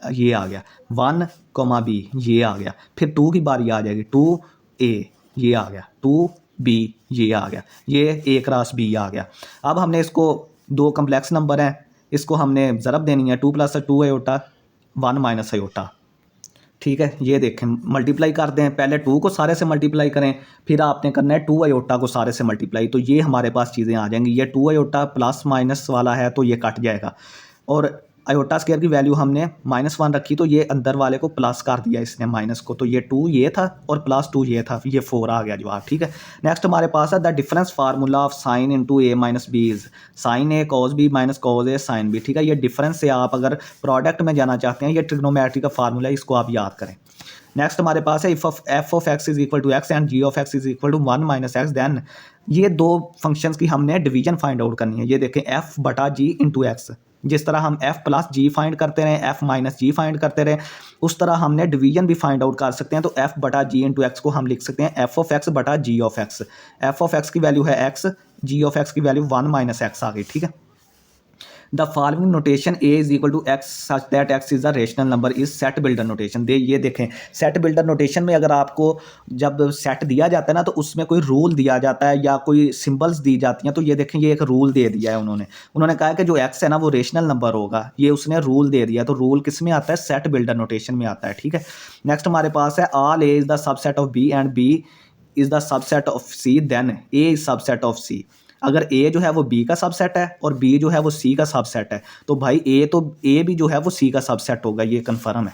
ये आ गया, 1 कोमा बी ये आ गया, फिर 2 की बारी आ जाएगी, 2 ए ये आ गया, 2 बी ये आ गया, ये ए क्रॉस बी आ गया। अब हमने इसको दो कम्प्लेक्स नंबर हैं, इसको हमने ज़रब देनी है, 2 + 2 आयोटा 1 - आयोटा। ठीक है, ये देखें मल्टीप्लाई कर दें, पहले 2 को सारे से मल्टीप्लाई करें, फिर आपने करना है 2 आयोटा को सारे से मल्टीप्लाई, तो ये हमारे पास चीज़ें आ जाएंगी। ये 2 आयोटा प्लस माइनस वाला है तो ये कट जाएगा, और आयोटा स्क्वायर की वैल्यू हमने -1 रखी तो ये अंदर वाले को प्लस कर दिया इसने माइनस को, तो ये 2 ये था और +2 ये था, ये 4 आ गया जवाब। ठीक है, नेक्स्ट हमारे पास है the difference formula of sine into A minus B is sine A cos B minus cos A sine B. ठीक है, ये डिफरेंस से आप अगर प्रोडक्ट में जाना चाहते हैं, ये ट्रिग्नोमेट्री का फार्मूला है, इसको आप याद करें। नेक्स्ट हमारे पास है if f of x is equal to x and ji of x is equal to 1 - x, then ये दो फंक्शंस की हमने डिवीजन फाइंड आउट करनी है। ये देखें एफ बटा जी इंटू एक्स, जिस तरह हम f प्लस जी फाइंड करते रहे, f माइनस जी फाइंड करते रहे, उस तरह हमने डिवीजन भी फाइंड आउट कर सकते हैं। तो f बटा जी इंटू एक्स को हम लिख सकते हैं f ऑफ एक्स बटा G of X. f of X की वैल्यू है x, g ऑफ एक्स की वैल्यू 1 - एक्स आ गई। ठीक है, the following notation a is equal to x such that x is a rational number is set builder notation. ये देखें सेट बिल्डर नोटेशन में अगर आपको जब सेट दिया जाता है ना, तो उसमें कोई रूल दिया जाता है या कोई सिंबल्स दी जाती हैं, तो ये देखें ये एक रूल दे दिया है उन्होंने कहा है कि जो x है ना वो रेशनल नंबर होगा, ये उसने रूल दे दिया। तो रूल किस में आता है? सेट बिल्डर नोटेशन में आता है। ठीक है, नेक्स्ट हमारे पास है all a is the subset of b and b is the subset of c, then a is subset of c। अगर a जो है वो b का सबसेट है और b जो है वो c का सबसेट है, तो भाई a भी जो है वो c का सबसेट होगा, ये कन्फर्म है।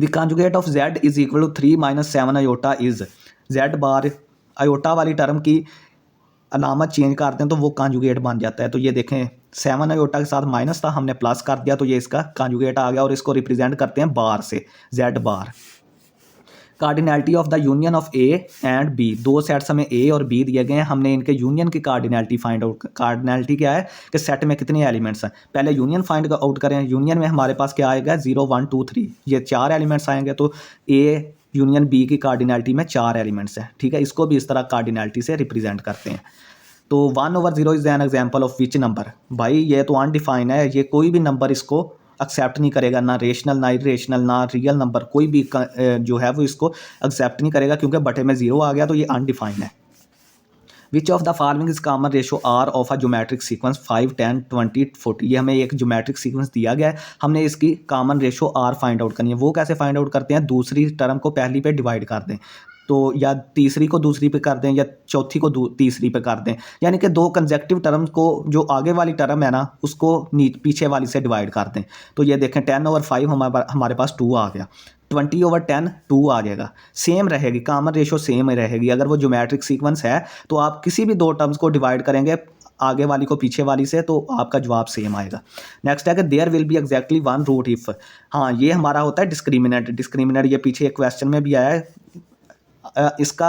The conjugate of z is equal to 3 - 7 iota is z bar iota वाली टर्म की अलामत चेंज करते हैं तो वो कंजुगेट बन जाता है। तो ये देखें 7 आयोटा के साथ माइनस था, हमने प्लस कर दिया तो ये इसका कंजुगेट आ गया, और इसको रिप्रेजेंट करते हैं बार से, z bar. Cardinality of the union of A and B, दो सेट्स हमें ए और बी दिए गए हैं, हमने इनके यूनियन की कार्डिनैलिटी फाइंड आउट। कार्डिनैलिटी क्या है कि सेट में कितने एलिमेंट्स हैं, पहले यूनियन फाइंड आउट करें। यूनियन में हमारे पास क्या आएगा? 0 1 2 3, ये 4 एलिमेंट्स आएंगे, तो ए यूनियन बी की कार्डिनैलिटी में 4 एलिमेंट्स हैं। ठीक है, इसको भी इस तरह कार्डिनैलिटी से रिप्रेजेंट करते हैं। तो 1/0 is an example of which number, भाई ये तो अनडिफाइन है, ये कोई भी नंबर इसको एक्सेप्ट नहीं करेगा, ना रेशनल ना इरेशनल ना रियल नंबर, कोई भी जो है वो इसको एक्सेप्ट नहीं करेगा, क्योंकि बटे में 0 आ गया, तो ये अनडिफाइंड है। Which of the following is common ratio r of a geometric sequence 5 10 20 40। ये हमें एक ज्योमेट्रिक सीक्वेंस दिया गया है, हमने इसकी common ratio r find out करनी है। वो कैसे फाइंड आउट करते हैं? दूसरी टर्म को पहली पे डिवाइड कर दें, तो या तीसरी को दूसरी पे कर दें या चौथी को तीसरी पे कर दें, यानी कि दो कंसेक्टिव टर्म को जो आगे वाली टर्म है ना उसको पीछे वाली से डिवाइड कर दें। तो ये देखें 10/5 हमारे पास 2 आ गया, 20/10 2 आ जाएगा, सेम रहेगी, कॉमन रेशो सेम रहेगी। अगर वो ज्योमेट्रिक सीक्वेंस है तो आप किसी भी दो टर्म्स को डिवाइड करेंगे आगे वाली को पीछे वाली से, तो आपका जवाब सेम आएगा। नेक्स्ट है कि there will be exactly 1 root if. हाँ, ये हमारा होता है डिस्क्रिमिनेंट, ये पीछे एक क्वेश्चन में भी आया है। इसका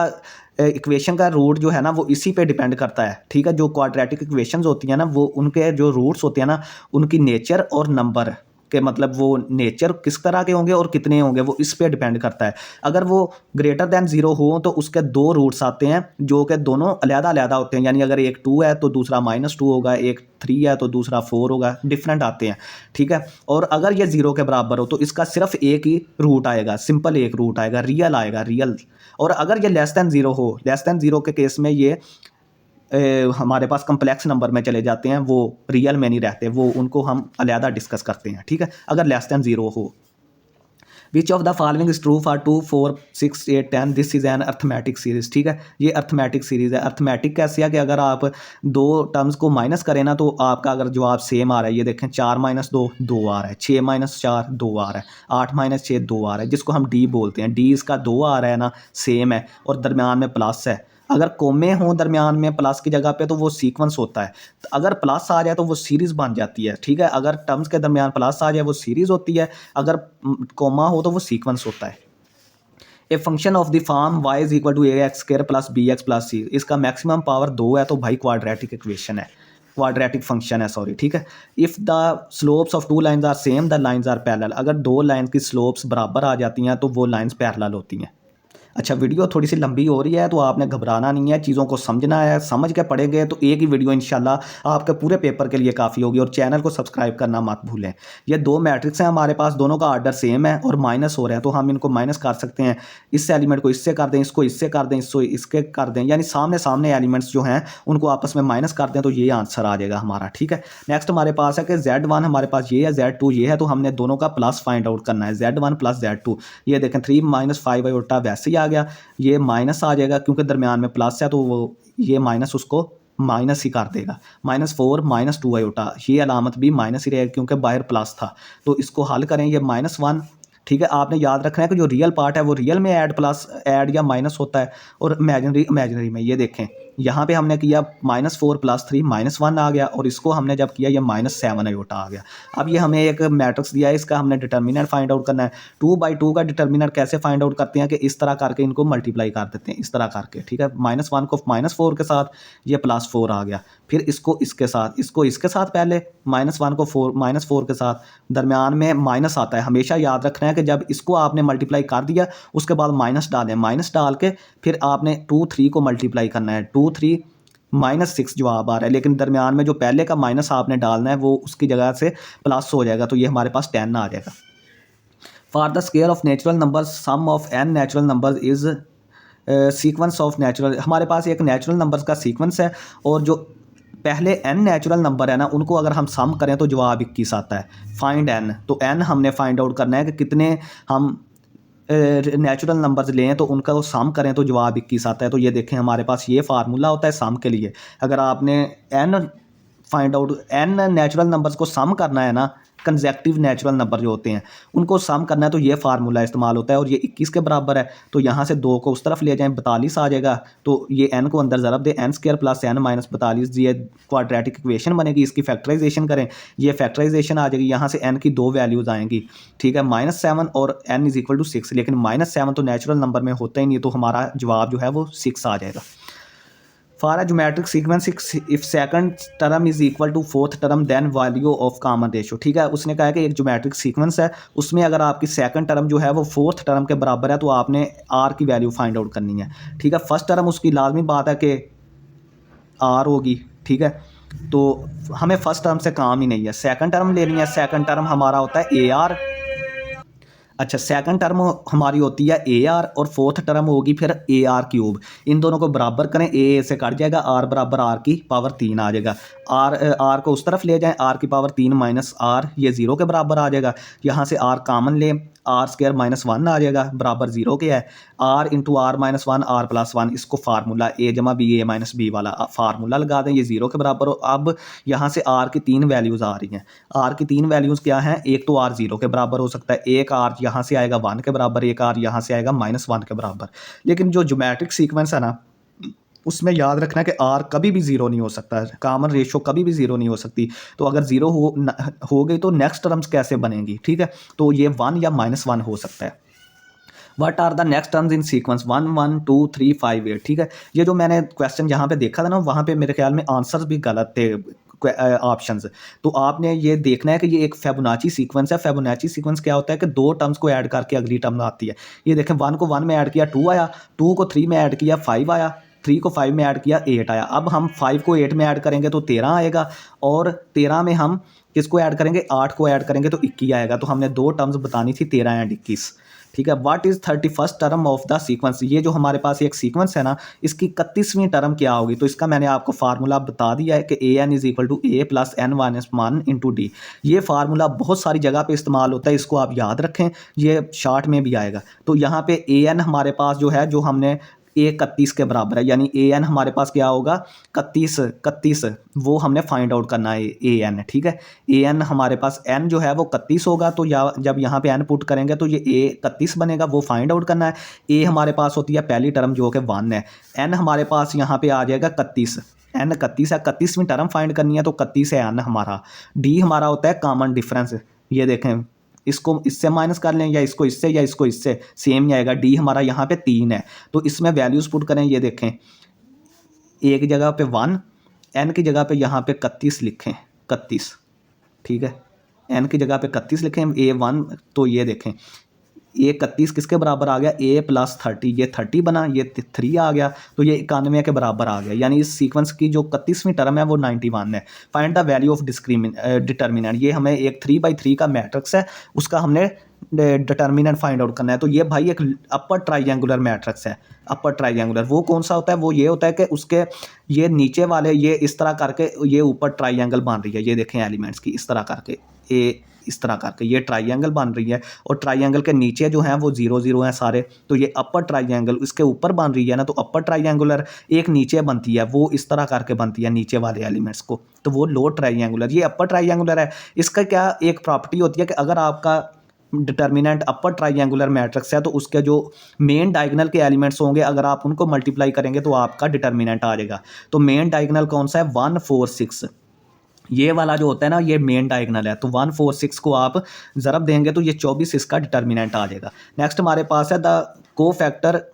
इक्वेशन का रूट जो है ना वो इसी पे डिपेंड करता है। ठीक है, जो क्वाड्रेटिक इक्वेशंस होती हैं ना, वो उनके जो रूट्स होते हैं ना, उनकी नेचर और नंबर के, मतलब वो नेचर किस तरह के होंगे और कितने होंगे, वो इस पे डिपेंड करता है। अगर वो ग्रेटर दैन 0 हो तो उसके 2 रूट्स आते हैं जो कि दोनों अलग-अलग होते हैं, यानी अगर एक 2 है तो दूसरा -2 होगा, एक 3 है तो दूसरा 4 होगा, डिफरेंट आते हैं। ठीक है, और अगर ये 0 के बराबर हो तो इसका सिर्फ एक ही रूट आएगा, सिंपल एक रूट आएगा, रियल आएगा, रियल। और अगर ये लेस दैन 0 हो, लेस दैन 0 के केस में ये हमारे पास कम्प्लेक्स नंबर में चले जाते हैं, वो रियल में नहीं रहते, वो उनको हम अलहदा डिस्कस करते हैं। ठीक है, अगर लेस दैन 0 हो। विच of the following is true for 2 4 6 8 10, this is an arithmetic series. ठीक है, ये अर्थमेटिक सीरीज है। अर्थमेटिक कैसे है कि अगर आप दो टर्म्स को माइनस करें ना, तो आपका अगर जवाब सेम आ रहा है, ये देखें 4 - 2 2 आ रहा है, 6 - 4 2 आ रहा है, 8 - 6 2 आ रहा है, जिसको हम डी बोलते हैं। डी इसका 2 आ रहा है ना, सेम है, और दरमियान में प्लस है। अगर कोमे हों दरमियान में प्लस की जगह पे तो वो सीक्वेंस होता है, तो अगर प्लस आ जाए तो वो सीरीज़ बन जाती है। ठीक है, अगर टर्म्स के दरमियान प्लस आ जाए वो सीरीज़ होती है, अगर कोमा हो तो वो सीक्वेंस होता है। A function of the form y is equal to ax² + bx + c, इसका मैक्सिमम पावर 2 है, तो भाई क्वाड्रेटिक इक्वेशन है। क्वाड्रेटिक फंक्शन है, सॉरी, ठीक है। If the slopes of two lines are same the lines are parallel, अगर दो लाइन की स्लोप्स बराबर आ जाती हैं तो वो लाइंस पैरेलल होती हैं। अच्छा, वीडियो थोड़ी सी लंबी हो रही है तो आपने घबराना नहीं है, चीज़ों को समझना है, समझ के पढ़ेंगे तो एक ही वीडियो इंशाल्लाह आपके पूरे पेपर के लिए काफ़ी होगी। और चैनल को सब्सक्राइब करना मत भूलें। ये दो मैट्रिक्स हैं हमारे पास, दोनों का आर्डर सेम है और माइनस हो रहे हैं, तो हम इनको माइनस कर सकते हैं। इस एलिमेंट को इससे कर दें, इसको इससे कर दें, इसको इसके कर दें, यानी सामने सामने एलिमेंट्स जो हैं उनको आपस में माइनस कर दें तो ये आंसर आ जाएगा हमारा, ठीक है। नेक्स्ट हमारे पास है कि Z1 हमारे पास ये है, Z2 ये है, तो हमने दोनों का प्लस फाइंड आउट करना है, Z1 प्लस Z2। ये देखें 3 - 5 आयोटा वैसे ही आ गया, ये माइनस आ जाएगा क्योंकि दरमियान में प्लस है तो वो ये माइनस उसको माइनस ही कर देगा। -4 -2 आयोटा, ये अलामत भी माइनस ही रहेगा क्योंकि बाहर प्लस था। तो इसको हल करें, ये -1, ठीक है। आपने याद रखना है कि जो रियल पार्ट है वो रियल में ऐड या माइनस होता है और इमेजिनरी में। ये देखें यहाँ पे हमने किया -4 + 3 -1 आ गया और इसको हमने जब किया ये -7 आयोटा आ गया। अब ये हमें एक मैट्रिक्स दिया है, इसका हमने डिटर्मिनेंट फाइंड आउट करना है। 2/2 का डिटर्मिनेंट कैसे फाइंड आउट करते हैं कि इस तरह करके इनको मल्टीप्लाई कर देते हैं, इस तरह करके, ठीक है। -1 को -4 के साथ, ये +4 आ गया, फिर इसको इसके साथ, इसको इसके साथ, पहले -1 को -4 के साथ, दरमियान में माइनस आता है। हमेशा याद रखना है कि जब इसको आपने मल्टीप्लाई कर दिया उसके बाद माइनस डालें, माइनस डाल के फिर आपने 2 3 को मल्टीप्लाई करना है, 2 3 -6 जवाब आ रहा है, लेकिन दरमियान में जो पहले का माइनस आपने डालना है वो उसकी जगह से प्लस हो जाएगा, तो ये हमारे पास 10 आ जाएगा। For the square of natural numbers sum of n natural numbers is sequence of natural, हमारे पास एक नेचुरल नंबर्स का सीक्वेंस है और जो पहले n नेचुरल नंबर है ना उनको अगर हम सम करें तो जवाब 21 आता है। फाइंड n, तो n हमने फाइंड आउट करना है कि कितने हम नेचुरल नंबर्स लें तो उनका वो सम करें तो जवाब 21 आता है। तो ये देखें हमारे पास ये फार्मूला होता है सम के लिए। अगर आपने n find out n natural numbers को सम करना है ना, कंसेक्टिव नेचुरल नंबर जो होते हैं उनको सम करना है तो ये फार्मूला इस्तेमाल होता है और ये 21 के बराबर है। तो यहाँ से 2 को उस तरफ ले जाएं, 42 आ जाएगा। तो ये n को अंदर ज़रब दें, n² + n - 42, ये क्वाड्रेटिक इक्वेशन बनेगी। इसकी फैक्टराइजेशन करें, ये फैक्टराइजेशन आ जाएगी, यहाँ से n की 2 वैल्यूज़ आएंगी, ठीक है, -7 और n = 6। लेकिन -7 तो नेचुरल नंबर में होता ही नहीं, तो हमारा जवाब जो है वो 6 आ जाएगा। For a geometric sequence if second term is equal to fourth term then value of common ratio, ठीक है। उसने कहा है कि एक ज्योमेट्रिक सीक्वेंस है, उसमें अगर आपकी सेकंड टर्म जो है वो फोर्थ टर्म के बराबर है तो आपने आर की वैल्यू फाइंड आउट करनी है, ठीक है। फर्स्ट टर्म उसकी लाजमी बात है कि आर होगी, ठीक है। तो हमें फर्स्ट टर्म से काम ही नहीं है, सेकंड टर्म लेनी है। सेकंड टर्म हमारा होता है AR। अच्छा, सेकंड टर्म हमारी होती है AR और फोर्थ टर्म होगी फिर AR³। इन दोनों को बराबर करें, A से कट जाएगा, R = R³ आ जाएगा। R को उस तरफ ले जाएं, R³ - R, ये 0 के बराबर आ जाएगा। यहाँ से R कॉमन लें, R² - 1 आ जाएगा, बराबर 0 के है। R × R - 1 R + 1, इसको formula A = B A - B वाला फार्मूला लगा दें, ये 0 के बराबर हो। अब यहाँ से R की 3 वैल्यूज़ आ रही हैं। R की 3 वैल्यूज़ क्या हैं? एक तो R 0 के बराबर हो सकता है, एक R यहाँ से आएगा 1 के बराबर, एक R यहाँ से आएगा -1 के बराबर। लेकिन जो ज्योमेट्रिक सीक्वेंस है ना उसमें याद रखना है कि R कभी भी 0 नहीं हो सकता, कॉमन रेशो कभी भी 0 नहीं हो सकती। तो अगर 0 हो गई तो नेक्स्ट टर्म्स कैसे बनेंगी, ठीक है। तो ये 1 या -1 हो सकता है। What are the next terms in sequence 1 1 2 3 5 8, ठीक है। ये जो मैंने क्वेश्चन जहाँ पे देखा था ना वहाँ पे मेरे ख्याल में आंसर्स भी गलत थे ऑप्शंस। तो आपने ये देखना है कि ये एक फिबोनाची सीक्वेंस है। फिबोनाची सीक्वेंस क्या होता है कि 2 टर्म्स को ऐड करके अगली टर्म आती है। ये देखें 1 को 1 में ऐड किया 2 आया, 2 को 3 में ऐड किया 5 आया, 3 को 5 में ऐड किया 8 आया। अब हम 5 को 8 में ऐड करेंगे तो 13 आएगा और 13 में हम किसको ऐड करेंगे? 8 को ऐड करेंगे तो 21 आएगा। तो हमने 2 टर्म्स बतानी थी 13 एंड 21, ठीक है। What is 31st term of the sequence? ये जो हमारे पास एक सीक्वेंस है ना इसकी 31वीं टर्म क्या होगी? तो इसका मैंने आपको फार्मूला बता दिया है कि AN = A + N - 1 × D। ये फार्मूला बहुत सारी जगह पे इस्तेमाल होता है, इसको आप याद रखें, ये शार्ट में भी आएगा। तो यहाँ पे AN हमारे पास जो है जो हमने A 31 के बराबर है, यानी AN हमारे पास क्या होगा? 31, वो हमने फाइंड आउट करना है AN, ठीक है। AN हमारे पास N जो है वो 31 होगा, तो जब यहाँ पे N पुट करेंगे तो ये A 31 बनेगा, वो फाइंड आउट करना है। A हमारे पास होती है पहली टर्म जो कि 1 है। N हमारे पास यहाँ पे आ जाएगा 31, N 31 है, 31वीं टर्म फाइंड करनी है तो 31 है N हमारा। D हमारा होता है कॉमन डिफरेंस, ये देखें इसको इससे माइनस कर लें या इसको इससे या इसको इससे, सेम ही आएगा। D हमारा यहाँ पे 3 है, तो इसमें वैल्यूज़ पुट करें, ये देखें एक जगह पे 1, एन की जगह पे यहाँ पे 31 लिखें, 31, ठीक है, एन की जगह पे 31 लिखें, A1, तो ये देखें ये 31 किसके बराबर आ गया, A प्लस 30, ये 30 बना, ये 3 आ गया, तो ये 91 के बराबर आ गया। यानी इस सीक्वेंस की जो 31वीं टर्म है वो 91 है। Find the value of determinant, ये हमें एक 3x3 का मैट्रिक्स है, उसका हमने डिटर्मिनेंट फाइंड आउट करना है। तो ये भाई एक अपर ट्राइंगुलर मैट्रिक्स है। अपर ट्राइंगुलर वो कौन सा होता है, वो ये होता है कि उसके ये नीचे वाले ये इस तरह करके ये ऊपर ट्राइंगल बन रही है, ये देखें एलिमेंट्स की इस तरह करके, ए इस तरह करके ये ट्राइंगल बन रही है, और ट्राइंगल के नीचे जो हैं वो 0 0 हैं सारे, तो ये अपर ट्राइंगल इसके ऊपर बन रही है ना, तो अपर ट्राइंगुलर एक नीचे बनती है, वो इस तरह करके बनती है नीचे वाले एलिमेंट्स को, तो वो लो ट्राइंगुलर, ये अपर ट्राइंगुलर है। इसका क्या एक प्रॉपर्टी होती है कि अगर आपका डिटर्मिनेंट अपर ट्राइंगुलर मैट्रिक्स है तो उसके जो मेन डायगोनल के एलिमेंट्स होंगे अगर आप उनको मल्टीप्लाई करेंगे तो आपका डिटर्मिनेंट आ जाएगा। तो मेन डायगोनल कौन सा है, 1 4 6, ये वाला जो होता है ना ये मेन डायगोनल है, तो 1 4 6 को आप ज़रब देंगे तो ये 24 इसका डिटर्मिनेंट आ जाएगा। नेक्स्ट हमारे पास है the cofactor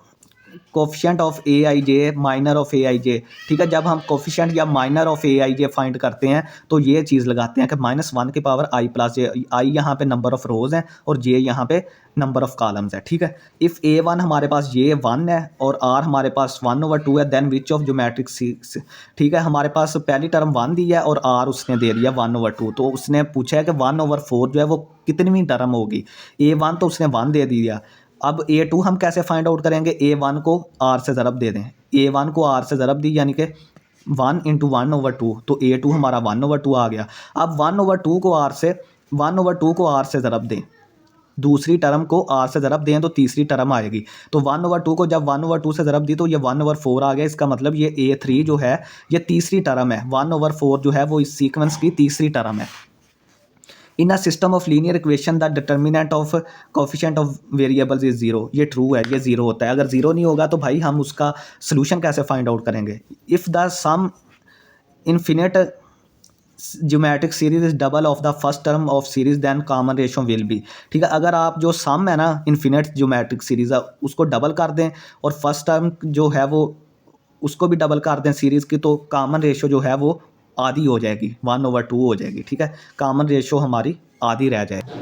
coefficient of A I J minor of A I J, ठीक है। जब हम कोफिशिएंट या minor of A I J find करते हैं तो ये चीज़ लगाते हैं कि -1 की पावर आई प्लस जे, आई यहाँ पे नंबर ऑफ रोज़ हैं और जे यहाँ पे नंबर ऑफ कॉलम्स है, ठीक है। इफ़ A1 हमारे पास ये 1 है और R हमारे पास 1/2 है, then which of geometric series, ठीक है। हमारे पास पहली टर्म 1 दी है और R उसने दे दिया 1/2, तो उसने पूछा है कि 1/4 जो है वो कितनी टर्म होगी। A1 तो उसने 1 दे दिया, अब A2 हम कैसे फाइंड आउट करेंगे, A1 को R से ज़रब दे दें, A1 को R से ज़रब दी यानी कि 1 × 1/2, तो A2 हमारा 1/2 आ गया। अब 1/2 को R से ज़रब दें, दूसरी टर्म को R से ज़रब दें तो तीसरी टर्म आएगी, तो 1/2 को जब 1/2 से ज़रब दी तो ये 1/4 आ गया। इसका मतलब ये A3 जो है ये तीसरी टर्म है, 1/4 जो है वो इस सीक्वेंस की तीसरी टर्म है। In a system of linear equation the determinant of coefficient of variables is 0, ये ट्रू है, ये 0 होता है। अगर 0 नहीं होगा तो भाई हम उसका सोल्यूशन कैसे फाइंड आउट करेंगे। If the sum infinite geometric series is double of the first term of series then common ratio will be, ठीक है। अगर आप जो सम है ना इन्फिनिट ज्योमेट्रिक सीरीज है उसको डबल कर दें और फर्स्ट टर्म जो है वो उसको भी डबल कर दें सीरीज़ की, तो कॉमन रेशो जो है वो आधी हो जाएगी, 1/2 हो जाएगी, ठीक है। कॉमन रेशो हमारी आधी रह जाएगी।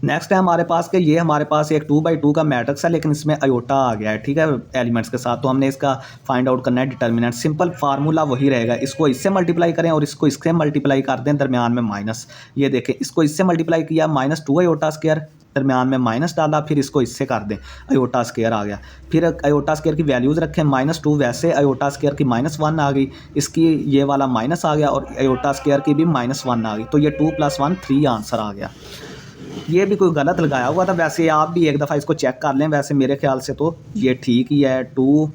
नेक्स्ट है हमारे पास कि ये हमारे पास एक 2/2 का मैट्रिक्स है लेकिन इसमें अयोटा आ गया है, ठीक है, एलिमेंट्स के साथ, तो हमने इसका फाइंड आउट करना है डिटर्मिनेंट। सिंपल फार्मूला वही रहेगा, इसको इससे मल्टीप्लाई करें और इसको इससे मल्टीप्लाई कर दें, दरमियान में माइनस, ये देखें इसको इससे मल्टीप्लाई किया -2 अयोटा स्क्वायर, दरमियान में माइनस डाला, फिर इसको इससे कर दें, अयोटा स्क्वायर आ गया। फिर अयोटा स्क्वायर की वैल्यूज़ रखें, -2 वैसे अयोटा स्क्वायर की -1 आ गई, इसकी ये वाला माइनस आ गया और अयोटा स्क्वायर की भी -1 आ गई, तो ये 2 + 1 3 आंसर आ गया। ये भी कोई गलत लगाया हुआ था, वैसे आप भी एक दफ़ा इसको चेक कर लें, वैसे मेरे ख्याल से तो ये ठीक ही है, 2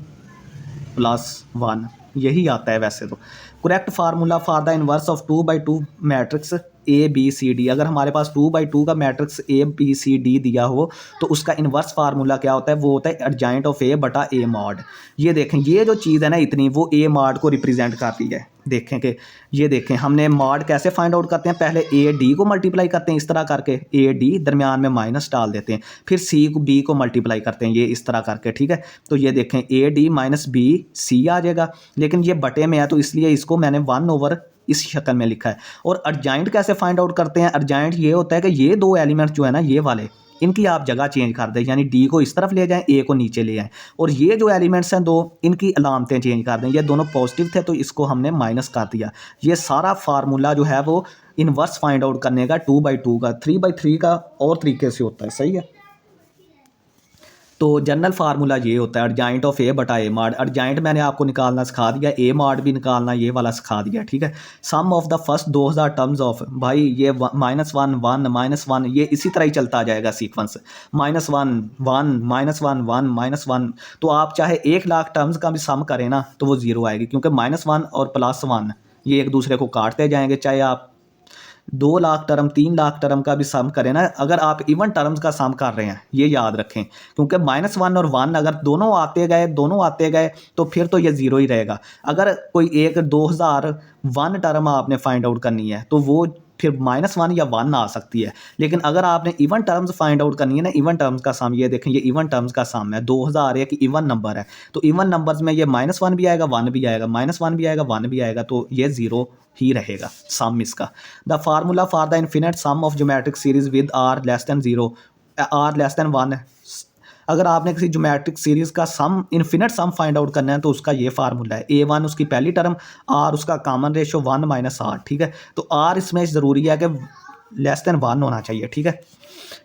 + 1 यही आता है वैसे तो। Correct formula for the inverse of 2/2 matrix ABCD, अगर हमारे पास 2/2 का मैट्रिक्स ABCD दिया हो तो उसका इनवर्स फार्मूला क्या होता है, वो होता है एडजॉइंट ऑफ A बटा A मॉड। ये देखें ये जो चीज़ है ना इतनी, वो A मॉड को रिप्रेजेंट कर रही है। देखें कि ये देखें हमने मॉड कैसे फाइंड आउट करते हैं, पहले AD को मल्टीप्लाई करते हैं इस तरह करके, AD दरमियान में माइनस डाल देते हैं, फिर C को B को मल्टीप्लाई करते हैं ये इस तरह करके, ठीक है। तो ये देखें AD - BC आ जाएगा, लेकिन ये बटे में है तो इसलिए इसको मैंने 1/, इस शक्ल में लिखा है। और अर्जाइंट कैसे फाइंड आउट करते हैं, अर्जाइंट ये होता है कि ये दो एलिमेंट्स जो है ना ये वाले, इनकी आप जगह चेंज कर दें, यानी D को इस तरफ ले जाएं, A को नीचे ले आएँ, और ये जो एलिमेंट्स हैं दो, इनकी अलामतें चेंज कर दें, ये दोनों पॉजिटिव थे तो इसको हमने माइनस कर दिया। ये सारा फार्मूला जो है वो इनवर्स फाइंड आउट करने का 2/2 का, 3/3 का और तरीके से होता है, सही है। तो जनरल फार्मूला ये होता है एडजॉइंट ऑफ A बटा A मॉड। एडजॉइंट मैंने आपको निकालना सिखा दिया, A मॉड भी निकालना ये वाला सिखा दिया, ठीक है। Sum of the first 2000 terms of, भाई ये -1 1 -1 ये इसी तरह ही चलता जाएगा सीक्वेंस, -1 1 -1 1 -1, तो आप चाहे 1,00,000 टर्म्स का भी सम करें ना तो वो 0 आएगी, क्योंकि -1 और +1 ये एक दूसरे को काटते जाएंगे। चाहे आप 2,00,000 टर्म 3,00,000 टर्म का भी सम करें ना, अगर आप इवन टर्म्स का सम कर रहे हैं ये याद रखें, क्योंकि -1 और 1 अगर दोनों आते गए तो फिर तो ये 0 ही रहेगा। अगर कोई एक 2001 टर्म आपने फाइंड आउट करनी है तो वो फिर -1 या 1 आ सकती है। लेकिन अगर आपने इवन टर्म्स फाइंड आउट करनी है ना, इवन टर्म्स का सम, ये देखें ये इवन टर्म्स का सम है, 2000 एक इवन नंबर है, तो इवन नंबर्स में ये -1 भी आएगा, 1 भी आएगा, -1 भी आएगा, 1 भी आएगा, तो ये 0 ही रहेगा सम इसका। The formula for the infinite sum of geometric series with r less than 0, r less than 1 है। अगर आपने किसी ज्योमेट्रिक सीरीज का sum, infinite sum find out करना है तो उसका ये फार्मूला है, a1 उसकी पहली टर्म, r उसका कॉमन रेशो 1 - r, ठीक है। तो r इसमें ज़रूरी है कि लेस देन 1 होना चाहिए, ठीक है।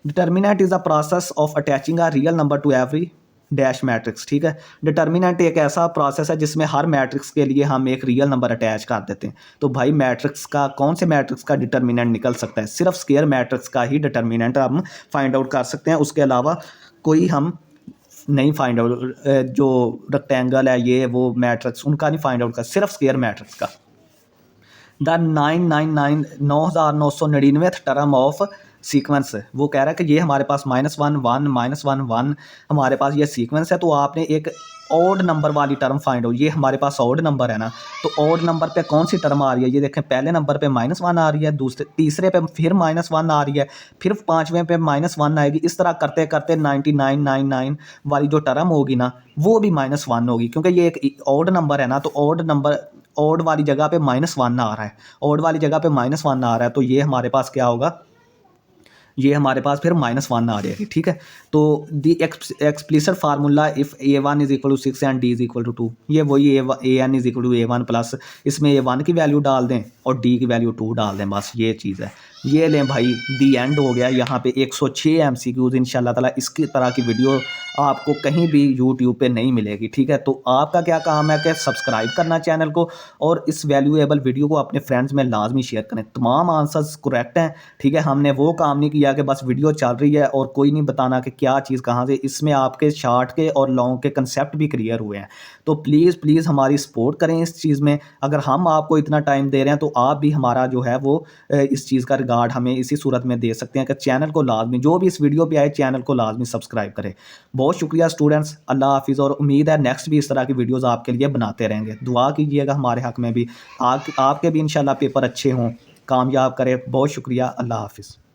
Determinant is the process of attaching a real number two every dash matrix, ठीक है। डिटर्मिनेंट एक ऐसा प्रोसेस है जिसमें हर मैट्रिक्स के लिए हम एक रियल नंबर अटैच कर देते हैं। तो भाई मैट्रिक्स का, कौन से मैट्रिक्स का डिटर्मिनेंट निकल सकता है? सिर्फ स्क्वायर मैट्रिक्स का ही डिटर्मिनेंट हम फाइंड आउट कर सकते हैं, उसके अलावा कोई हम नहीं फाइंड आउट, जो रेक्टेंगल है ये वो मैट्रिक्स, उनका नहीं फाइंड आउट कर, सिर्फ स्क्वायर मैट्रिक्स का। द 9999 टर्म ऑफ सीक्वेंस, वो कह रहा है कि ये हमारे पास -1 1 -1 1 हमारे पास ये सीक्वेंस है, तो आपने एक ऑड नंबर वाली टर्म फाइंड आउट, ये हमारे पास ऑड नंबर है ना, तो ऑड नंबर पे कौन सी टर्म आ रही है? ये देखें, पहले नंबर पे -1 आ रही है, तीसरे पे फिर -1 आ रही है, फिर पाँचवें पे -1 आएगी। इस तरह करते करते 9999 वाली जो टर्म होगी ना, वो भी -1 होगी, क्योंकि ये एक ऑड नंबर है ना, तो ऑड नंबर, ऑड वाली जगह पे -1 आ रहा है, ऑड वाली जगह पे -1 आ रहा है, तो ये हमारे पास क्या होगा? ये हमारे पास फिर -1 आ जाएगी, ठीक है। तो the explicit formula if a1 = 6 and d = 2, ये वही an = a1 प्लस इसमें a1 की वैल्यू डाल दें और d की वैल्यू 2 डाल दें, बस ये चीज़ है। ये लें भाई, दी एंड हो गया। यहाँ पे 106 MCQs इंशाल्लाह ताला, इसकी तरह की वीडियो आपको कहीं भी यूट्यूब पे नहीं मिलेगी, ठीक है। तो आपका क्या काम है कि सब्सक्राइब करना चैनल को, और इस वैल्यूएबल वीडियो को अपने फ्रेंड्स में लाजमी शेयर करें। तमाम आंसर्स करेक्ट हैं, ठीक है। हमने वो काम नहीं किया कि बस वीडियो चल रही है और कोई नहीं बताना कि क्या चीज़ कहाँ से, इसमें आपके शार्ट के और लॉन्ग के कंसेप्ट भी क्लियर हुए हैं। तो प्लीज़ हमारी सपोर्ट करें इस चीज़ में। अगर हम आपको इतना टाइम दे रहे हैं तो आप भी हमारा जो है वो इस चीज़ का रिगार्ड हमें इसी सूरत में दे सकते हैं कि चैनल को लाजमी, जो भी इस वीडियो पे आए, चैनल को लाजमी सब्सक्राइब करें। बहुत शुक्रिया स्टूडेंट्स, अल्लाह हाफिज़, और उम्मीद है नेक्स्ट भी इस तरह की वीडियोस आपके लिए बनाते रहेंगे। दुआ कीजिएगा हमारे हक़ में भी, आपके भी इंशाल्लाह पेपर अच्छे हों, कामयाब करें। बहुत शुक्रिया, अल्लाह हाफिज़।